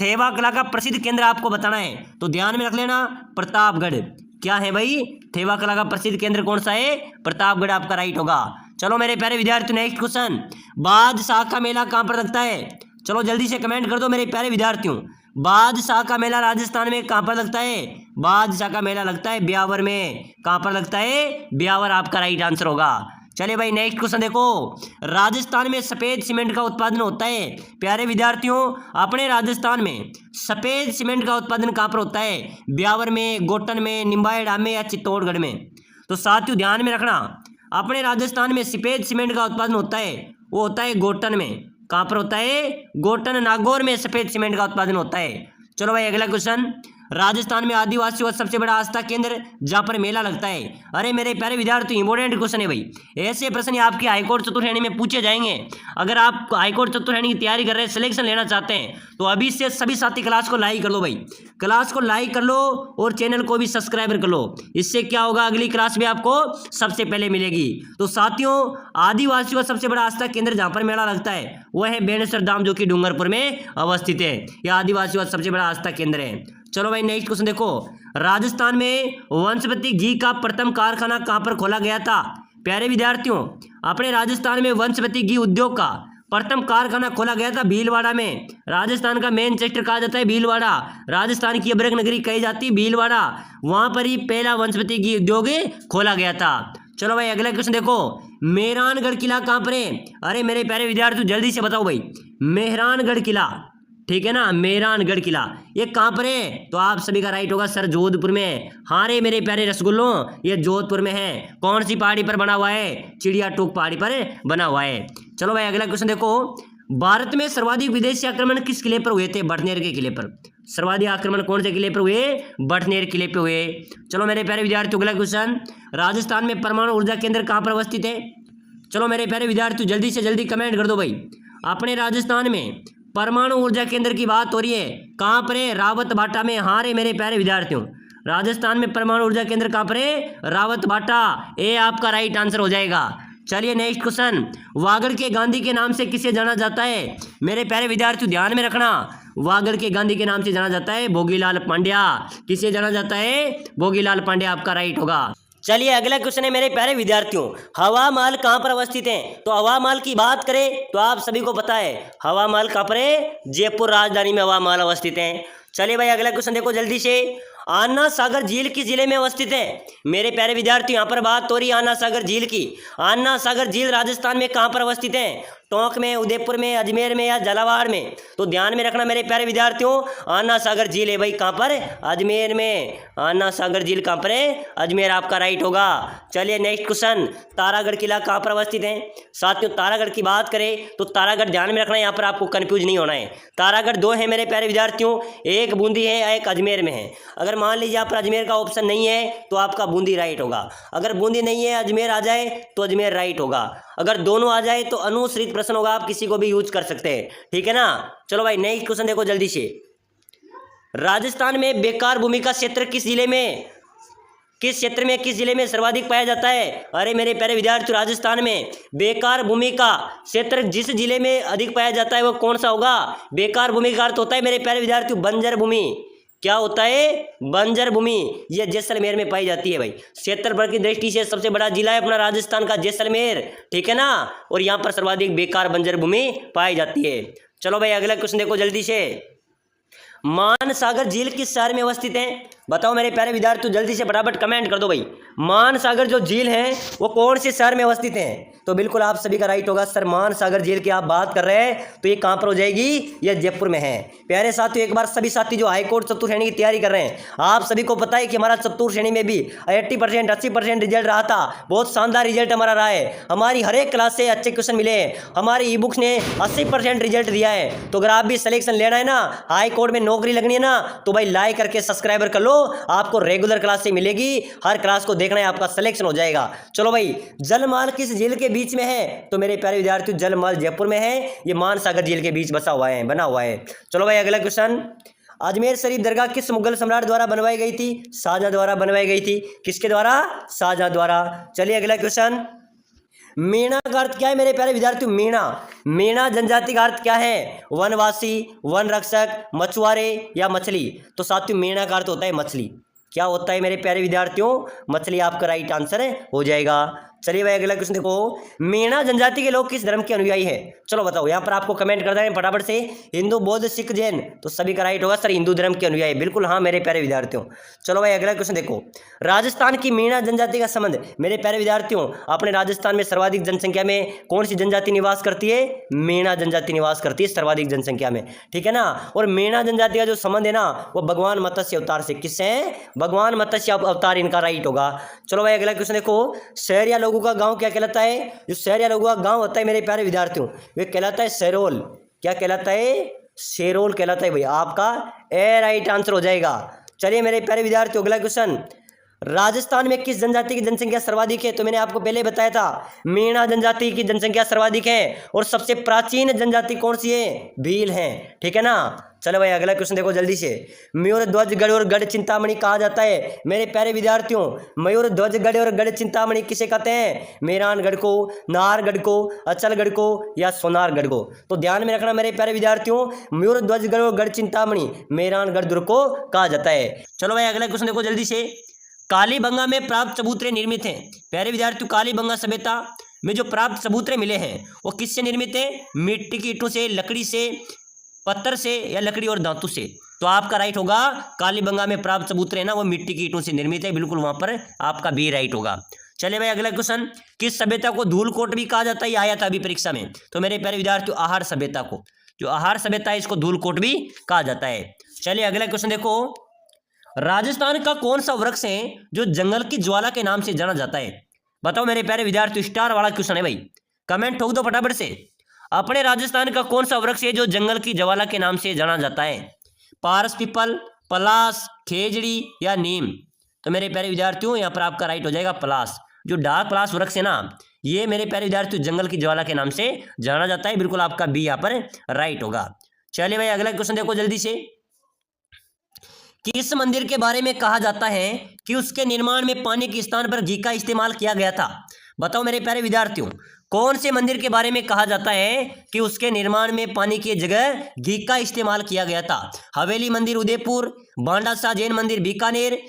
थेवा कला का प्रसिद्ध केंद्र आपको बताना है तो ध्यान में रख लेना, प्रतापगढ़। क्या है भाई? थेवा कला का प्रसिद्ध केंद्र कौन सा है? प्रतापगढ़ आपका राइट होगा। चलो मेरे प्यारे विद्यार्थियों नेक्स्ट क्वेश्चन, बादशाह का मेला कहां पर लगता है? चलो जल्दी से कमेंट कर दो मेरे प्यारे विद्यार्थियों, बादशाह का मेला राजस्थान में कहां पर लगता है? बादशाह का मेला लगता है ब्यावर में। कहां पर लगता है? ब्यावर आपका राइट आंसर होगा। चलिए भाई नेक्स्ट क्वेश्चन देखो, राजस्थान में सफेद सीमेंट का उत्पादन होता है। प्यारे विद्यार्थियों अपने राजस्थान में सफेद सीमेंट का उत्पादन कहां पर होता है? ब्यावर में, गोटन में, निम्बाई डाम में या चित्तौड़गढ़ में? तो साथियों ध्यान में रखना, अपने राजस्थान में सफेद सीमेंट का उत्पादन होता है वो होता है गोटन में। कहां पर होता है? गोटन नागौर में सफेद सीमेंट का उत्पादन होता है। चलो भाई अगला क्वेश्चन, राजस्थान में आदिवासियों का सबसे बड़ा आस्था केंद्र जहां पर मेला लगता है। अरे मेरे प्यारे विद्यार्थी इंपॉर्टेंट क्वेश्चन है भाई, ऐसे प्रश्न आपके हाईकोर्ट चतुर्थ श्रेणी में पूछे जाएंगे। अगर आप हाईकोर्ट चतुर्थ श्रेणी की तैयारी कर रहे हैं, सिलेक्शन लेना चाहते हैं तो अभी से सभी साथी क्लास को लाइक कर लो भाई, क्लास को लाइक कर लो और चैनल को भी सब्सक्राइब कर लो। इससे क्या होगा, अगली क्लास में आपको सबसे पहले मिलेगी। तो साथियों आदिवासियों का सबसे बड़ा आस्था केंद्र जहां पर मेला लगता है वह है बेणेश्वर धाम जो कि डूंगरपुर में अवस्थित है। यह आदिवासियों का सबसे बड़ा आस्था केंद्र है। चलो भाई नेक्स्ट क्वेश्चन देखो, राजस्थान में वनस्पति घी का प्रथम कारखाना कहां पर खोला गया था? प्यारे विद्यार्थियों अपने राजस्थान में वनस्पति घी उद्योग का प्रथम कारखाना खोला गया था भीलवाड़ा में। राजस्थान का मैनचेस्टर कहा जाता है भीलवाड़ा, राजस्थान की अब्रक नगरी कही जाती है भीलवाड़ा, वहां पर ही पहला वनस्पति घी उद्योग खोला गया था। चलो भाई अगला क्वेश्चन देखो, मेहरानगढ़ किला कहां पर है? अरे मेरे प्यारे विद्यार्थियों जल्दी से बताओ भाई, मेहरानगढ़ किला, ठीक है ना, मेहरानगढ़ किला ये कहां पर है? तो आप सभी का राइट होगा सर जोधपुर में। हाँ रे मेरे प्यारे रसगुल्लों ये जोधपुर में है। कौन सी पहाड़ी पर बना हुआ है? चिड़िया टूक पहाड़ी पर बना हुआ है। चलो भाई अगला क्वेश्चन देखो, भारत में सर्वाधिक विदेशी आक्रमण किस किले पर हुए थे? बड़नेर के किले पर। सर्वाधिक आक्रमण कौन से किले पर हुए? बड़नेर किले पर हुए। चलो मेरे प्यारे विद्यार्थियों अगला क्वेश्चन, राजस्थान में परमाणु ऊर्जा केंद्र कहां पर अवस्थित है? चलो मेरे प्यारे विद्यार्थियों जल्दी से जल्दी कमेंट कर दो भाई, अपने राजस्थान में परमाणु ऊर्जा केंद्र की बात हो रही है, कहां पर है? रावत भाटा में। हाँ रे मेरे प्यारे विद्यार्थियों राजस्थान में परमाणु ऊर्जा केंद्र कहां पर है? रावत भाटा, ये आपका राइट आंसर हो जाएगा। चलिए नेक्स्ट क्वेश्चन, वागड़ के गांधी के नाम से किसे जाना जाता है? मेरे प्यारे विद्यार्थियों ध्यान में रखना, वागड़ के गांधी के नाम से जाना जाता है भोगीलाल पांड्या। किसे जाना जाता है? भोगीलाल पांड्या आपका राइट होगा। चलिए अगला क्वेश्चन है मेरे प्यारे विद्यार्थियों, हवा महल कहां पर अवस्थित है? तो हवा महल की बात करें तो आप सभी को पता है हवा महल कहां पर है? जयपुर राजधानी में हवा महल अवस्थित है। चलिए भाई अगला क्वेश्चन देखो जल्दी से, आना सागर झील किस जिले में अवस्थित है? मेरे प्यारे विद्यार्थियों यहाँ पर बात हो रही है आना सागर झील की। आना सागर झील राजस्थान में कहां पर अवस्थित है? टोंक में, उदयपुर में, अजमेर में या झालावाड़ में? तो ध्यान में रखना मेरे प्यारे विद्यार्थियों, आना सागर झील है भाई कहां पर? अजमेर में। आना सागर झील कहां पर है? अजमेर आपका राइट होगा। चलिए नेक्स्ट क्वेश्चन, तारागढ़ किला कहां पर अवस्थित है? साथियों तारागढ़ की बात करें तो तारागढ़ ध्यान में रखना, यहाँ पर आपको कंफ्यूज नहीं होना है। तारागढ़ दो है मेरे प्यारे विद्यार्थियों, एक बूंदी है एक अजमेर में है। अगर मान लीजिए यहाँ पर अजमेर का ऑप्शन नहीं है तो आपका बूंदी राइट होगा। अगर बूंदी नहीं है अजमेर आ जाए तो अजमेर राइट होगा। अगर दोनों आ जाए तो अनुश्रित प्रश्न होगा, आप किसी को भी यूज कर सकते हैं, ठीक है ना। चलो भाई नेक्स्ट क्वेश्चन देखो जल्दी से। राजस्थान में बेकार भूमि का क्षेत्र किस जिले में, किस क्षेत्र में, किस जिले में सर्वाधिक पाया जाता है? अरे मेरे प्यारे विद्यार्थी, राजस्थान में बेकार भूमि का क्षेत्र जिस जिले में अधिक पाया जाता है वो कौन सा होगा? बेकार भूमि का अर्थ होता है मेरे प्यारे विद्यार्थी बंजर भूमि। क्या होता है? बंजर भूमि। यह जैसलमेर में पाई जाती है भाई। क्षेत्रफल की दृष्टि से सबसे बड़ा जिला है अपना राजस्थान का जैसलमेर, ठीक है ना। और यहाँ पर सर्वाधिक बेकार बंजर भूमि पाई जाती है। चलो भाई अगला क्वेश्चन देखो जल्दी से। मानसागर झील किस शहर में अवस्थित है? बताओ मेरे प्यारे विद्यार्थी, जल्दी से फटाफट कमेंट कर दो भाई। मानसागर जो झील है वो कौन से शहर में अवस्थित है? तो बिल्कुल आप सभी का राइट होगा सर, मानसागर झील की आप बात कर रहे हैं तो ये कहाँ पर हो जाएगी? ये जयपुर में है। प्यारे साथियों, एक बार सभी साथी जो हाईकोर्ट चतुर्थ श्रेणी की तैयारी कर रहे हैं, आप सभी को पता है कि हमारा चतुर्थ श्रेणी में भी 80% 80% रिजल्ट रहा था। बहुत शानदार रिजल्ट हमारा रहा है। हमारी हर एक क्लास से अच्छे क्वेश्चन मिले हैं। हमारी ई बुक्स ने 80% रिजल्ट दिया है। तो अगर आप भी सिलेक्शन लेना है ना, हाई कोर्ट में नौकरी लगनी है ना, तो भाई लाइक करके सब्सक्राइबर कर लो। आपको रेगुलर क्लास से मिलेगी, हर क्लास को देखना है, आपका सिलेक्शन हो जाएगा। चलो भाई, जलमहल किस झील के बीच में है? तो मेरे प्यारे विद्यार्थियों, जलमहल जयपुर में है। ये मानसागर झील के बीच बना हुआ है। चलो भाई अगला क्वेश्चन। अजमेर शरीफ दरगाह किस मुगल सम्राट द्वारा बनवाई गई थी? शाहजहां द्वारा बनवाई गई थी। किसके द्वारा? शाहजहां द्वारा। चलिए अगला क्वेश्चन। मीणा का अर्थ क्या है मेरे प्यारे विद्यार्थियों? मीणा जनजाति का अर्थ क्या है? वनवासी, वन रक्षक, मछुआरे या मछली? तो साथियों मीणा का अर्थ होता है मछली। क्या होता है मेरे प्यारे विद्यार्थियों? मछली आपका राइट आंसर हो जाएगा। चलिए भाई अगला क्वेश्चन देखो। मीणा जनजाति के लोग किस धर्म के अनुयायी है? चलो बताओ, यहाँ पर आपको कमेंट कर दें फटाफट से। हिंदू, बौद्ध, सिख, जैन? तो सभी का राइट होगा सर, हिंदू धर्म के अनुयायी। बिल्कुल हाँ मेरे प्यारे विद्यार्थियों। चलो भाई अगला क्वेश्चन देखो। राजस्थान की मीणा जनजाति का संबंध मेरे प्यारे विद्यार्थियों, अपने राजस्थान में सर्वाधिक जनसंख्या में कौन सी जनजाति निवास करती है? मीणा जनजाति निवास करती है सर्वाधिक जनसंख्या में, ठीक है ना। और मीणा जनजाति का जो संबंध है ना, वो भगवान मत्स्य अवतार से। किससे? भगवान मत्स्य अवतार इनका राइट होगा। चलो भाई अगला क्वेश्चन देखो। शहरिया लोगों का गांव क्या कहलाता है? जो शहरिया लोगों का गांव होता है मेरे प्यारे विद्यार्थियों, वे कहलाता है शेरोल। क्या कहलाता है? शेरोल कहलाता है भैया। आपका ए राइट आंसर हो जाएगा। चलिए मेरे प्यारे विद्यार्थियों अगला क्वेश्चन। राजस्थान में किस जनजाति की जनसंख्या सर्वाधिक है? तो मैंने आपको पहले बताया था, मीणा जनजाति की जनसंख्या सर्वाधिक है। और सबसे प्राचीन जनजाति कौन सी है? भील है, ठीक है ना। चलो भाई अगला क्वेश्चन देखो जल्दी से। मयूर ध्वज गढ़ और गढ़ चिंतामणि कहा जाता है मेरे प्यारे विद्यार्थियों? मयूर ध्वज गढ़ और गढ़ चिंतामणि किसे कहते हैं? मेहरानगढ़ को, नाहरगढ़ को, अचलगढ़ को या सोनारगढ़ को? तो ध्यान में रखना मेरे प्यारे विद्यार्थियों, मयूर ध्वज गढ़ और गढ़ चिंतामणि मेहरानगढ़ दुर्ग को कहा जाता है। चलो भाई अगला क्वेश्चन देखो जल्दी से। कालीबंगा में प्राप्त चबूतरे निर्मित हैं। प्यारे विद्यार्थियों, कालीबंगा सभ्यता में जो प्राप्त चबूतरे मिले हैं वो किससे निर्मित है? मिट्टी की ईंटों से, लकड़ी से, पत्थर से या लकड़ी और धातु से? तो आपका राइट होगा, कालीबंगा में प्राप्त चबूतरे ना वो मिट्टी की ईंटों से निर्मित है। बिल्कुल वहां पर आपका बी राइट होगा। चलिए भाई अगला क्वेश्चन। किस सभ्यता को धूलकोट भी कहा जाता है? ये आया था अभी परीक्षा में। तो मेरे प्यारे विद्यार्थियों, आहार सभ्यता को, जो आहार सभ्यता है इसको धूलकोट भी कहा जाता है। चलिए अगला क्वेश्चन देखो। राजस्थान का कौन सा वृक्ष है जो जंगल की ज्वाला के नाम से जाना जाता है? बताओ मेरे प्यारे विद्यार्थियों, स्टार वाला क्वेश्चन है भाई, कमेंट ठोक दो फटाफट से। अपने राजस्थान का कौन सा वृक्ष है जो जंगल की ज्वाला के नाम से जाना जाता है? पारस पीपल, पलास, खेजड़ी या नीम? तो मेरे प्यारे विद्यार्थियों, यहाँ पर आपका राइट हो जाएगा पलास। जो डार्क पलास वृक्ष है ना, ये मेरे प्यारे विद्यार्थियों जंगल की ज्वाला के नाम से जाना जाता है। बिल्कुल आपका बी यहाँ पर राइट होगा। चलिए भाई अगला क्वेश्चन देखो जल्दी से। किस मंदिर के बारे में कहा जाता है कि उसके निर्माण में पानी के स्थान पर घी का इस्तेमाल किया गया था? बताओ मेरे प्यारे विद्यार्थियों, कौन से मंदिर के बारे में कहा जाता है कि उसके निर्माण में पानी की जगह घी का इस्तेमाल किया गया था? हवेली मंदिर उदयपुर, बांडा शाह जैन मंदिर बीकानेर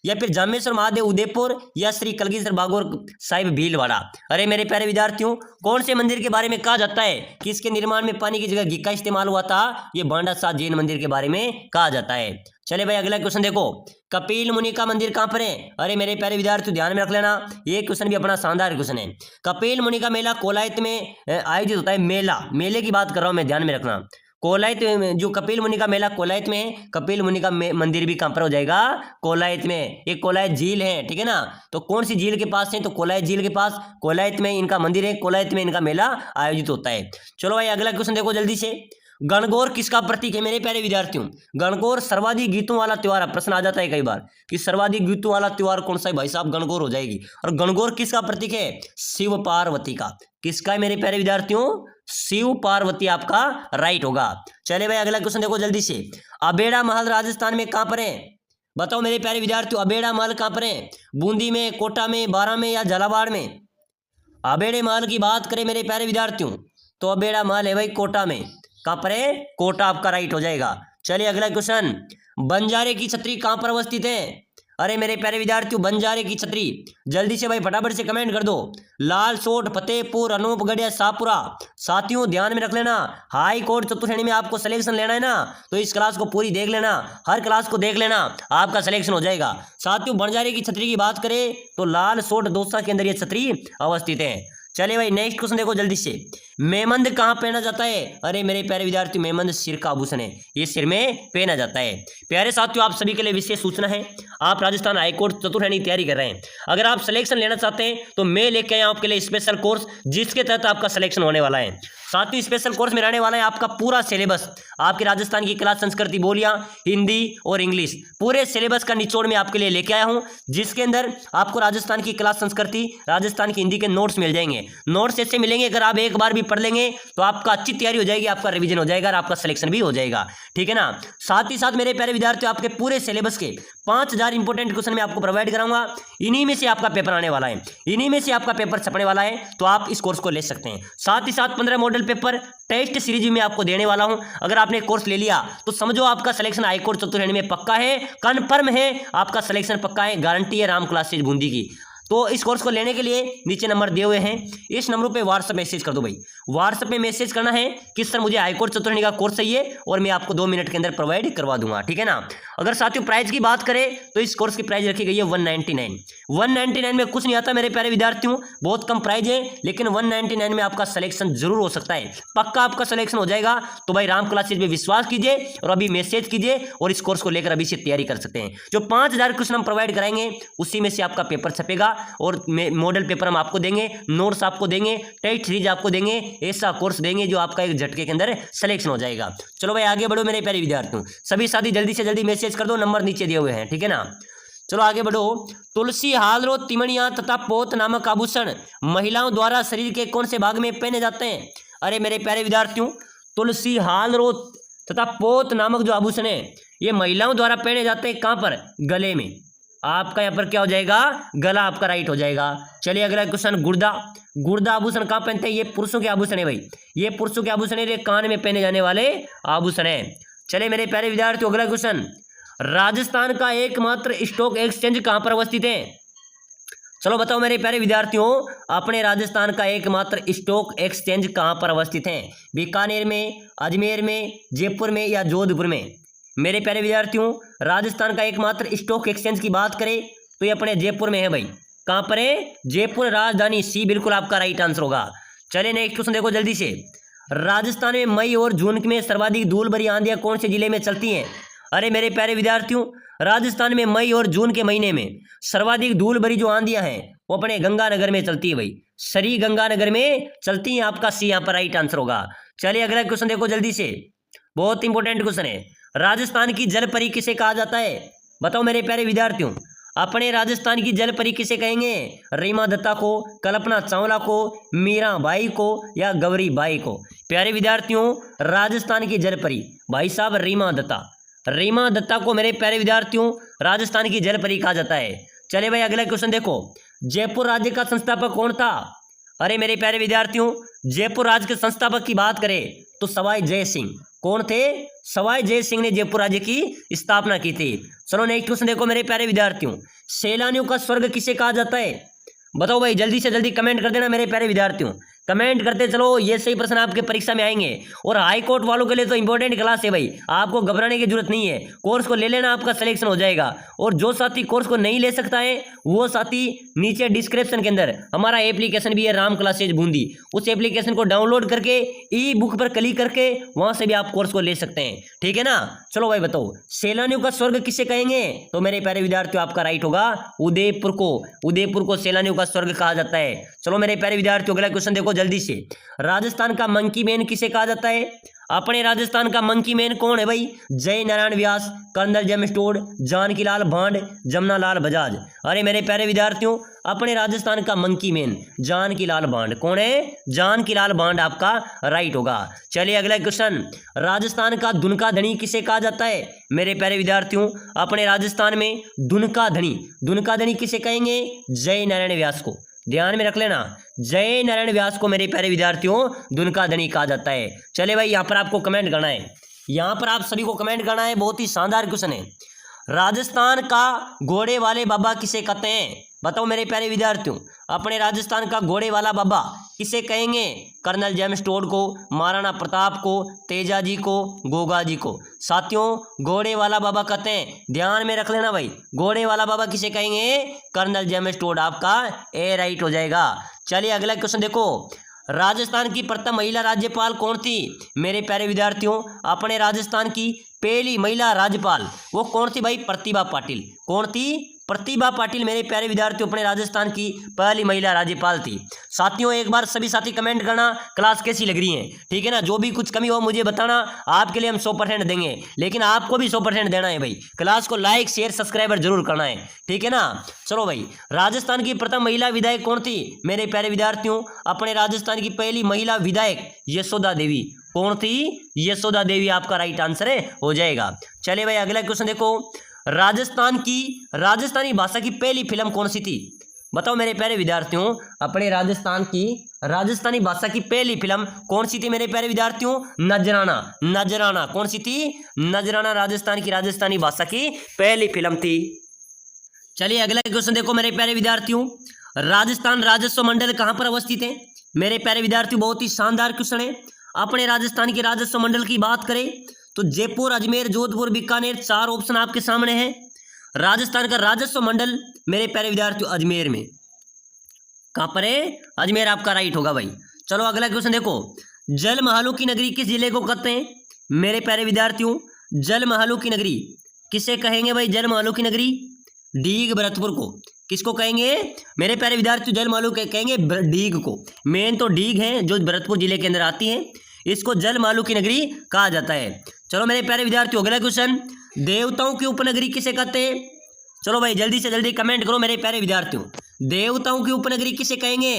या फिर जामेश्वर महादेव उदयपुर या श्री कलगीधर बागोर साहिब भीलवाड़ा? अरे मेरे प्यारे विद्यार्थियों, कौन से मंदिर के बारे में कहा जाता है कि इसके निर्माण में पानी की जगह घी का इस्तेमाल हुआ था? ये बांडा शाह जैन मंदिर के बारे में कहा जाता है। चले भाई अगला क्वेश्चन देखो। कपिल मुनि का मंदिर कहाँ पर है? अरे मेरे प्यारे विद्यार्थियों ध्यान में रख लेना, ये क्वेश्चन भी अपना शानदार क्वेश्चन है। कपिल मुनि का मेला कोलायत में आयोजित होता है। मेले की बात कर रहा हूँ मैं, ध्यान में रखना। कोलायत में जो कपिल मुनि का मेला कोलायत में है, कपिल मुनि का मंदिर भी कहाँ पर हो जाएगा? कोलायत में। एक कोलायत झील है, ठीक है ना। तो कौन सी झील के पास है? तो कोलायत झील के पास, कोलायत में इनका मंदिर है, कोलायत में इनका मेला आयोजित होता है। चलो भाई अगला क्वेश्चन देखो जल्दी से। गणगौर किसका प्रतीक है मेरे प्यारे विद्यार्थियों? गणगौर सर्वाधिक गीतों वाला त्योहार है। प्रश्न आ जाता है कई बार कि सर्वाधिक गीतों वाला त्योहार कौन सा है? भाई साहब गणगौर हो जाएगी। और गणगौर किसका प्रतीक है? शिव पार्वती का। किसका है मेरे प्यारे विद्यार्थियों? शिव पार्वती आपका राइट होगा। चले भाई अगला क्वेश्चन देखो जल्दी से। अबेड़ा महल राजस्थान में कहां पर है? बताओ मेरे प्यारे विद्यार्थियों, अबेड़ा महल कहां पर है? बूंदी में, कोटा में, बारां में या झालावाड़ में? अबेड़े महल की बात करें मेरे प्यारे विद्यार्थियों तो अबेड़ा महल है भाई कोटा में। कहां पर है? कोटा आपका राइट हो जाएगा। चलिए अगला क्वेश्चन। बंजारे की छतरी कहां पर अवस्थित है? अरे मेरे प्यारे विद्यार्थियों, बंजारे की छतरी जल्दी से भाई फटाफट से कमेंट कर दो। लाल सोट, फतेहपुर, अनूपगढ़ या शाहपुरा? साथियों ध्यान में रख लेना, हाई कोर्ट चतुर्थ श्रेणी में आपको सिलेक्शन लेना है ना, तो इस क्लास को पूरी देख लेना, हर क्लास को देख लेना, आपका सिलेक्शन हो जाएगा। साथियों बंजारे की छतरी की बात करें तो लाल सोट दौसा के अंदर ये छतरी अवस्थित है। चलिए भाई नेक्स्ट क्वेश्चन देखो जल्दी से। मेमंद कहाँ पहना जाता है? अरे मेरे प्यारे विद्यार्थी, मेमंद सिर का आभूषण है, ये सिर में पहना जाता है। प्यारे साथियों आप सभी के लिए विशेष सूचना है, आप राजस्थान हाईकोर्ट चतुर्थ श्रेणी की तैयारी कर रहे हैं, अगर आप सिलेक्शन लेना चाहते हैं तो मैं लेके आया आपके लिए स्पेशल कोर्स जिसके तहत आपका सिलेक्शन होने वाला है। साथियों स्पेशल कोर्स में रहने वाला है आपका पूरा सिलेबस, आपकी राजस्थान की क्लास संस्कृति बोलियां, हिंदी और इंग्लिश, पूरे सिलेबस का निचोड़ में आपके लिए लेके आया हूं, जिसके अंदर आपको राजस्थान की क्लास संस्कृति, राजस्थान की हिंदी के नोट्स मिल जाएंगे। नोट्स ऐसे मिलेंगे अगर आप एक बार भी पढ़ लेंगे तो आपका अच्छी तैयारी हो जाएगी, आपका रिवीजन हो जाएगा और आपका सिलेक्शन भी हो जाएगा। ठीक है ना। साथ ही साथ मेरे प्यारे विद्यार्थियों आपके पूरे सिलेबस के 5000 इंपोर्टेंट क्वेश्चन मैं आपको प्रोवाइड कराऊंगा, इन्हीं में से आपका पेपर आने वाला है, इन्हीं में से आपका पेपर छपने वाला है, तो आप इस कोर्स को ले सकते हैं। साथ ही साथ 15 मॉडल पेपर टेस्ट सीरीज में आपको देने वाला हूं। अगर आपने कोर्स ले लिया तो समझो आपका सिलेक्शन हाईकोर्ट चतुर्थ श्रेणी में पक्का है, कन्फर्म है, आपका सिलेक्शन पक्का है, गारंटी है राम क्लासेज बूंदी की। तो इस कोर्स को लेने के लिए नीचे नंबर दिए हुए हैं, इस नंबर पे व्हाट्सएप मैसेज कर दो भाई। व्हाट्सएप में मैसेज करना है कि सर मुझे हाईकोर्ट चतुर्थ श्रेणी का कोर्स चाहिए और मैं आपको 2 मिनट के अंदर प्रोवाइड करवा दूंगा। ठीक है ना। अगर साथियों प्राइस की बात करें तो इस कोर्स की प्राइस रखी गई है 199 में कुछ नहीं आता मेरे प्यारे विद्यार्थियों, बहुत कम प्राइस है, लेकिन 199 में आपका सिलेक्शन जरूर हो सकता है, पक्का आपका सिलेक्शन हो जाएगा। तो भाई राम क्लासेज पे विश्वास कीजिए और अभी मैसेज कीजिए और इस कोर्स को लेकर अभी से तैयारी कर सकते हैं। जो 5000 क्वेश्चन हम प्रोवाइड कराएंगे उसी में से आपका पेपर छपेगा और मॉडल पेपर हम आपको देंगे, नोट्स आपको देंगे, टेस्ट सीरीज आपको देंगे, ऐसा कोर्स देंगे जो आपका एक झटके के अंदर सिलेक्शन हो जाएगा। चलो भाई आगे बढ़ो मेरे प्यारे विद्यार्थियों, सभी साथी जल्दी से जल्दी मैसेज कर दो, नंबर नीचे दिए हुए हैं। ठीक है ना। चलो आगे बढ़ो। तुलसी, हालरो, तिमणिया तथा पोत नामक आभूषण महिलाओं द्वारा शरीर के कौन से भाग में पहने जाते हैं? अरे मेरे प्यारे विद्यार्थियों, तुलसी, हालरो तथा पोत नामक जो आभूषण है ये महिलाओं द्वारा पहने जाते हैं। कहां पर? गले में। आपका यहाँ पर क्या हो जाएगा? गला आपका राइट हो जाएगा। चलिए अगला क्वेश्चन। गुर्दा, गुर्दा आभूषण कहाँ पहनते हैं? ये पुरुषों के आभूषण है भाई, ये पुरुषों के आभूषण है, ये कान में पहने जाने वाले आभूषण है। चलिए मेरे प्यारे विद्यार्थियों अगला क्वेश्चन। राजस्थान का एकमात्र स्टॉक एक्सचेंज कहां पर अवस्थित है? चलो बताओ मेरे प्यारे विद्यार्थियों, अपने राजस्थान का एकमात्र स्टॉक एक्सचेंज कहां पर अवस्थित है? बीकानेर में, अजमेर में, जयपुर में या जोधपुर में? मेरे प्यारे विद्यार्थियों राजस्थान का एकमात्र स्टॉक एक्सचेंज की बात करें तो ये अपने जयपुर में है भाई। कहां पर है? जयपुर राजधानी, सी बिल्कुल आपका राइट आंसर होगा। चलिए नेक्स्ट क्वेश्चन देखो जल्दी से। राजस्थान में मई और जून में सर्वाधिक धूल भरी आंधियां कौन से जिले में चलती हैं? अरे मेरे प्यारे विद्यार्थियों, राजस्थान में मई और जून के महीने में सर्वाधिक धूल भरी जो आंधियां हैं वो अपने गंगानगर में चलती है भाई, श्री गंगानगर में चलती हैं, आपका सी यहाँ पर राइट आंसर होगा। चलिए अगला क्वेश्चन देखो जल्दी से, बहुत इंपॉर्टेंट क्वेश्चन है। राजस्थान की जल परी किसे कहा जाता है? बताओ मेरे प्यारे विद्यार्थियों, अपने राजस्थान की जल परी किसे कहेंगे? रीमा दत्ता को, कल्पना चावला को, मीरा बाई को या गौरी बाई को? प्यारे विद्यार्थियों राजस्थान की जल परी भाई साहब रीमा दत्ता, रीमा दत्ता को मेरे प्यारे विद्यार्थियों राजस्थान की जल परी कहा जाता है। चले भाई अगला क्वेश्चन देखो। जयपुर राज्य का संस्थापक कौन था? अरे मेरे प्यारे विद्यार्थियों जयपुर राज्य के संस्थापक की बात करें तो सवाई जय सिंह। कौन थे? सवाई जय सिंह ने जयपुर राज्य की स्थापना की थी। चलो नेक्स्ट क्वेश्चन देखो मेरे प्यारे विद्यार्थियों, सैलानियों का स्वर्ग किसे कहा जाता है? बताओ भाई, जल्दी से जल्दी कमेंट कर देना मेरे प्यारे विद्यार्थियों, कमेंट करते चलो, ये सही प्रश्न आपके परीक्षा में आएंगे। और हाई कोर्ट वालों के लिए तो इंपॉर्टेंट क्लास है भाई, आपको घबराने की जरूरत नहीं है, कोर्स को ले लेना, आपका सिलेक्शन हो जाएगा। और जो साथी कोर्स को नहीं ले सकता है वो साथी नीचे डिस्क्रिप्शन के अंदर हमारा एप्लीकेशन भी है राम क्लासेज बूंदी, उस एप्लीकेशन को डाउनलोड करके ई बुक पर क्लिक करके वहां से भी आप कोर्स को ले सकते हैं। ठीक है ना। चलो भाई बताओ, सैलानियों का स्वर्ग किसे कहेंगे? तो मेरे प्यारे विद्यार्थियों आपका राइट होगा उदयपुर को, उदयपुर को सैलानियों का स्वर्ग कहा जाता है। चलो मेरे प्यारे विद्यार्थियों अगला क्वेश्चन देखो जल्दी से। राजस्थान का मंकी मैन किसे कहा जाता है? अपने राजस्थान का मंकी मैन कौन है भाई? जय Narayan Vyas, colonel James Tod, Jankilal भांड, जमनालाल बजाज। अरे मेरे प्यारे विद्यार्थियों, अपने राजस्थान का मंकी मैन जानकीलाल भांड कौन है? जानकीलाल भांड आपका राइट होगा। चलिए अगला क्वेश्चन, राजस्थान का दुनका धनी किसे कहा जाता है? मेरे प्यारे विद्यार्थियों, अपने राजस्थान में दुनका धनी किसे कहेंगे? जय नारायण व्यास को, ध्यान में रख लेना, जय नारायण व्यास को मेरे प्यारे विद्यार्थियों दुनका धनी कहा जाता है। चले भाई, यहाँ पर आपको कमेंट करना है, यहाँ पर आप सभी को कमेंट करना है। बहुत ही शानदार क्वेश्चन है। राजस्थान का घोड़े वाले बाबा किसे कहते हैं? बताओ मेरे प्यारे विद्यार्थियों, अपने राजस्थान का घोड़े वाला बाबा किसे कहेंगे? कर्नल जेम्स टोड को, महाराणा प्रताप को, तेजाजी को, गोगा जी को। साथियों, घोड़े वाला बाबा कहते हैं, ध्यान में रख लेना भाई, घोड़े वाला बाबा किसे कहेंगे? कर्नल जेम्स टोड आपका ए राइट हो जाएगा। चलिए अगला क्वेश्चन देखो, राजस्थान की प्रथम महिला राज्यपाल कौन थी? मेरे प्यारे विद्यार्थियों, अपने राजस्थान की पहली महिला राज्यपाल वो कौन थी भाई? प्रतिभा पाटिल। कौन थी? प्रतिभा पाटिल मेरे प्यारे विद्यार्थियों अपने राजस्थान की पहली महिला राज्यपाल थी। साथियों, एक बार सभी साथी कमेंट करना क्लास कैसी लग रही है, ठीक है ना। जो भी कुछ कमी हो मुझे बताना, आपके लिए हम 100% देंगे, लेकिन आपको भी 100% देना है भाई। क्लास को लाइक शेयर सब्सक्राइबर जरूर करना है, ठीक है ना। चलो भाई, राजस्थान की प्रथम महिला विधायक कौन थी? मेरे प्यारे विद्यार्थियों, अपने राजस्थान की पहली महिला विधायक यशोदा देवी। कौन थी? यशोदा देवी आपका राइट आंसर है, हो जाएगा। चलिए भाई अगला क्वेश्चन देखो, राजस्थानी भाषा की पहली फिल्म कौन सी थी? बताओ मेरे प्यारे विद्यार्थियों, अपने राजस्थान की राजस्थानी भाषा की पहली फिल्म कौन सी थी मेरे प्यारे विद्यार्थियों? नजराना। कौन सी थी? नजराना राजस्थान की राजस्थानी भाषा की पहली फिल्म थी। चलिए अगला क्वेश्चन देखो मेरे प्यारे विद्यार्थियों, राजस्थान राजस्व मंडल कहां पर अवस्थित है? मेरे प्यारे विद्यार्थियों, बहुत ही शानदार क्वेश्चन है। अपने राजस्थान के राजस्व मंडल की बात करें तो जयपुर, अजमेर, जोधपुर, बीकानेर, 4 ऑप्शन आपके सामने हैं। राजस्थान का राजस्व मंडल मेरे प्यारे विद्यार्थियों अजमेर में। कहां पर है? अजमेर आपका राइट होगा भाई। चलो अगला क्वेश्चन देखो, जलमहलों की नगरी किस जिले को कहते हैं? मेरे प्यारे विद्यार्थियों, जलमहलों की नगरी किसे कहेंगे भाई? जलमहलों की नगरी डीग भरतपुर को। किसको कहेंगे मेरे प्यारे विद्यार्थियों? जलमहलों कहेंगे डीग को। मेन तो डीग है जो भरतपुर जिले के अंदर आती है, इसको जलमहलों की नगरी कहा जाता है। चलो मेरे प्यारे विद्यार्थियों अगला क्वेश्चन, देवताओं की उपनगरी किसे कहते हैं? चलो भाई जल्दी से जल्दी कमेंट करो मेरे प्यारे विद्यार्थियों, देवताओं की उपनगरी किसे कहेंगे?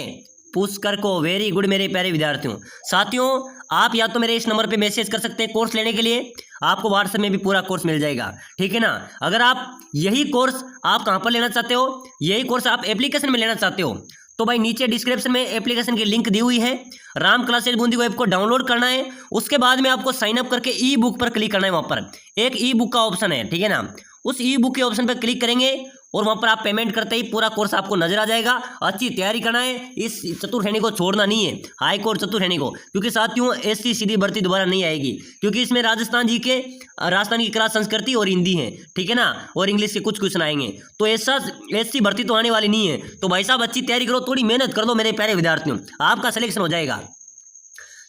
पुष्कर को। वेरी गुड मेरे प्यारे विद्यार्थियों। साथियों, आप या तो मेरे इस नंबर पे मैसेज कर सकते हैं कोर्स लेने के लिए, आपको व्हाट्सएप में भी पूरा कोर्स मिल जाएगा, ठीक है ना। अगर आप यही कोर्स आप कहां पर लेना चाहते हो, यही कोर्स आप एप्लीकेशन में लेना चाहते हो, तो भाई नीचे डिस्क्रिप्शन में एप्लीकेशन की लिंक दी हुई है। राम क्लासेज बूंदी को ऐप को डाउनलोड करना है, उसके बाद में आपको साइन अप करके ई बुक पर क्लिक करना है। वहां पर एक ई बुक का ऑप्शन है, ठीक है ना। उस ई बुक के ऑप्शन पर क्लिक करेंगे और वहां पर आप पेमेंट करते ही पूरा कोर्स आपको नजर आ जाएगा। अच्छी तैयारी करना है, इस चतुर्श्रेणी को छोड़ना नहीं है, हाई कोर्ट चतुर्श्रेणी को, क्योंकि साथियों ऐसी सीधी भर्ती दोबारा नहीं आएगी, क्योंकि इसमें राजस्थान की कला, संस्कृति और हिंदी है, ठीक है ना, और इंग्लिश के कुछ क्वेश्चन आएंगे। तो ऐसी भर्ती तो आने वाली नहीं है। तो भाई साहब अच्छी तैयारी करो, थोड़ी मेहनत कर दो मेरे प्यारे विद्यार्थियों, आपका सिलेक्शन हो जाएगा।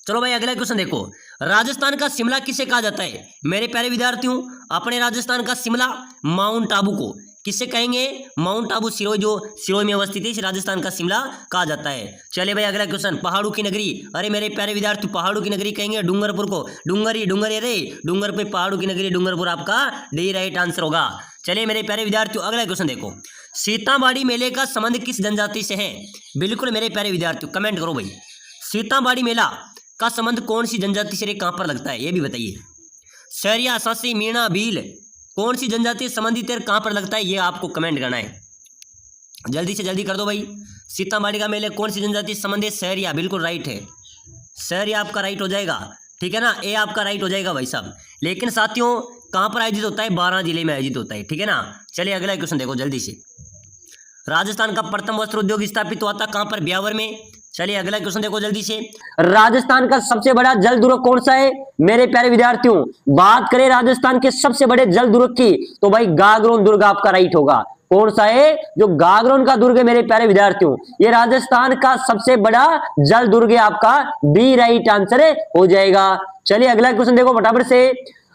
चलो भाई अगला क्वेश्चन देखो, राजस्थान का शिमला किसे कहा जाता है? मेरे प्यारे विद्यार्थियों, अपने राजस्थान का शिमला माउंट आबू को किससे कहेंगे? माउंट आबू सिरोही, जो सिरोही में अवस्थित है, राजस्थान का शिमला कहा जाता है। चलिए भाई अगला क्वेश्चन, पहाड़ों की नगरी। अरे मेरे प्यारे विद्यार्थी, पहाड़ों की नगरी कहेंगे डूंगरपुर को। डूंगर रे डूंगर पे पहाड़ों की नगरी डूंगरपुर आपका डी राइट आंसर होगा। चलिए मेरे प्यारे विद्यार्थियों अगला क्वेश्चन देखो, सीतामढ़ी मेले का संबंध किस जनजाति से है? बिल्कुल मेरे प्यारे विद्यार्थियों कमेंट करो भाई, सीतामढ़ी मेला का संबंध कौन सी जनजाति से कहां पर लगता है, ये भी बताइए। सरिया, सासी, मीणा, भील, कौन सी जनजाति संबंधित है, कहां पर लगता है, ये आपको कमेंट करना है। जल्दी से जल्दी कर दो भाई। सीतामढ़ी का मेले कौन सी जनजाति से संबंधित? सरिया, बिल्कुल राइट है, सरिया आपका राइट हो जाएगा, ठीक है ना, ए आपका राइट हो जाएगा भाई साहब। लेकिन साथियों कहां पर आयोजित होता है? 12 जिले में आयोजित होता है, ठीक है ना। चलिए अगला क्वेश्चन देखो जल्दी से, राजस्थान का प्रथम वस्त्र उद्योग स्थापित हुआ था कहां पर? ब्यावर में। चलिए अगला क्वेश्चन देखो जल्दी से, राजस्थान का सबसे बड़ा जल दुर्ग कौन सा है? मेरे प्यारे विद्यार्थियों, बात करें राजस्थान के सबसे बड़े जल दुर्ग की, तो भाई गागरोन दुर्ग आपका राइट होगा। कौन सा है? जो गागरोन का दुर्ग है मेरे प्यारे विद्यार्थियों, ये राजस्थान का सबसे बड़ा जल दुर्ग है, आपका बी राइट आंसर हो जाएगा। चलिए अगला क्वेश्चन देखो फटाफट से,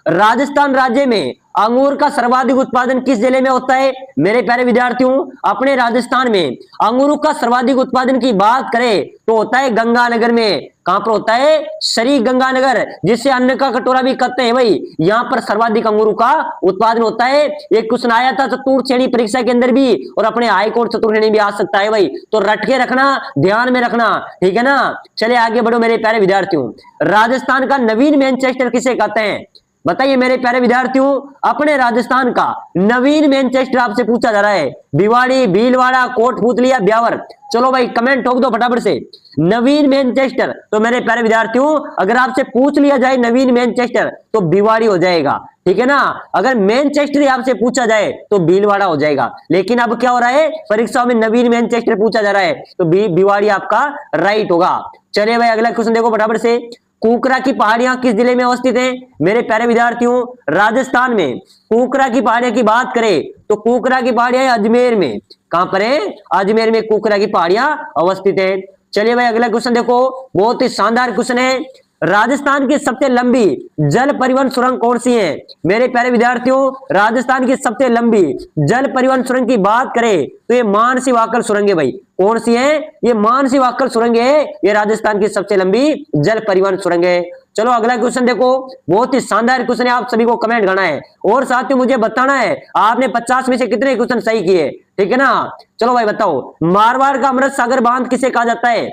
राजस्थान राज्य में अंगूर का सर्वाधिक उत्पादन किस जिले में होता है मेरे प्यारे विद्यार्थियों? अपने राजस्थान में। अंगूरों का सर्वाधिक उत्पादन की बात करें तो होता है गंगानगर में। कहां पर होता है? श्री गंगानगर, जिसे अन्न का कटोरा भी कहते हैं भाई। यहां पर सर्वाधिक अंगूरों का उत्पादन होता है। एक क्वेश्चन आया था चतुर्थ श्रेणी परीक्षा के अंदर भी, और अपने हाईकोर्ट चतुर्थ श्रेणी भी आ सकता है भाई, तो रट के रखना, ध्यान में रखना, ठीक है ना। चलिए आगे बढ़ो मेरे प्यारे विद्यार्थियों। राजस्थान का नवीन मैनचेस्टर किसे कहते हैं? बताइए मेरे प्यारे विद्यार्थियों, अपने राजस्थान का नवीन मैनचेस्टर आपसे पूछा जा रहा है। भिवाड़ी, भीलवाड़ा, कोटपुतली, ब्यावर? चलो भाई कमेंट ठोक दो फटाफट से, नवीन मैनचेस्टर। तो मेरे प्यारे विद्यार्थियों, अगर आपसे पूछ लिया जाए नवीन मैनचेस्टर तो भिवाड़ी हो जाएगा, ठीक है ना। अगर मैनचेस्टर आपसे पूछा जाए तो भीलवाड़ा हो जाएगा। लेकिन अब क्या हो रहा है, परीक्षाओं में नवीन मैनचेस्टर पूछा जा रहा है, तो भिवाड़ी आपका राइट होगा। चलिए भाई अगला क्वेश्चन देखो फटाफट से। कुकरा की पहाड़ियां किस जिले में अवस्थित है मेरे प्यारे विद्यार्थियों? राजस्थान में। कुकरा की पहाड़ियां की बात करें तो कुकरा की पहाड़ियां अजमेर में। कहां पर है? अजमेर में कुकरा की पहाड़ियां अवस्थित है। चलिए भाई अगला क्वेश्चन देखो, बहुत ही शानदार क्वेश्चन है। राजस्थान की सबसे लंबी जल परिवहन सुरंग कौन सी है मेरे प्यारे विद्यार्थियों? राजस्थान की सबसे लंबी जल परिवहन सुरंग की बात करें तो ये मानसी वाकर सुरंग है भाई। कौन सी है? ये मानसी वाकर सुरंग है, ये राजस्थान की सबसे लंबी जल परिवहन सुरंग है। चलो अगला क्वेश्चन देखो, बहुत ही शानदार क्वेश्चन है, आप सभी को कमेंट करना है और साथ में मुझे बताना है आपने 50 में से कितने क्वेश्चन सही किए, ठीक है ना। चलो भाई बताओ, मारवाड़ का अमृत सागर बांध किसे कहा जाता है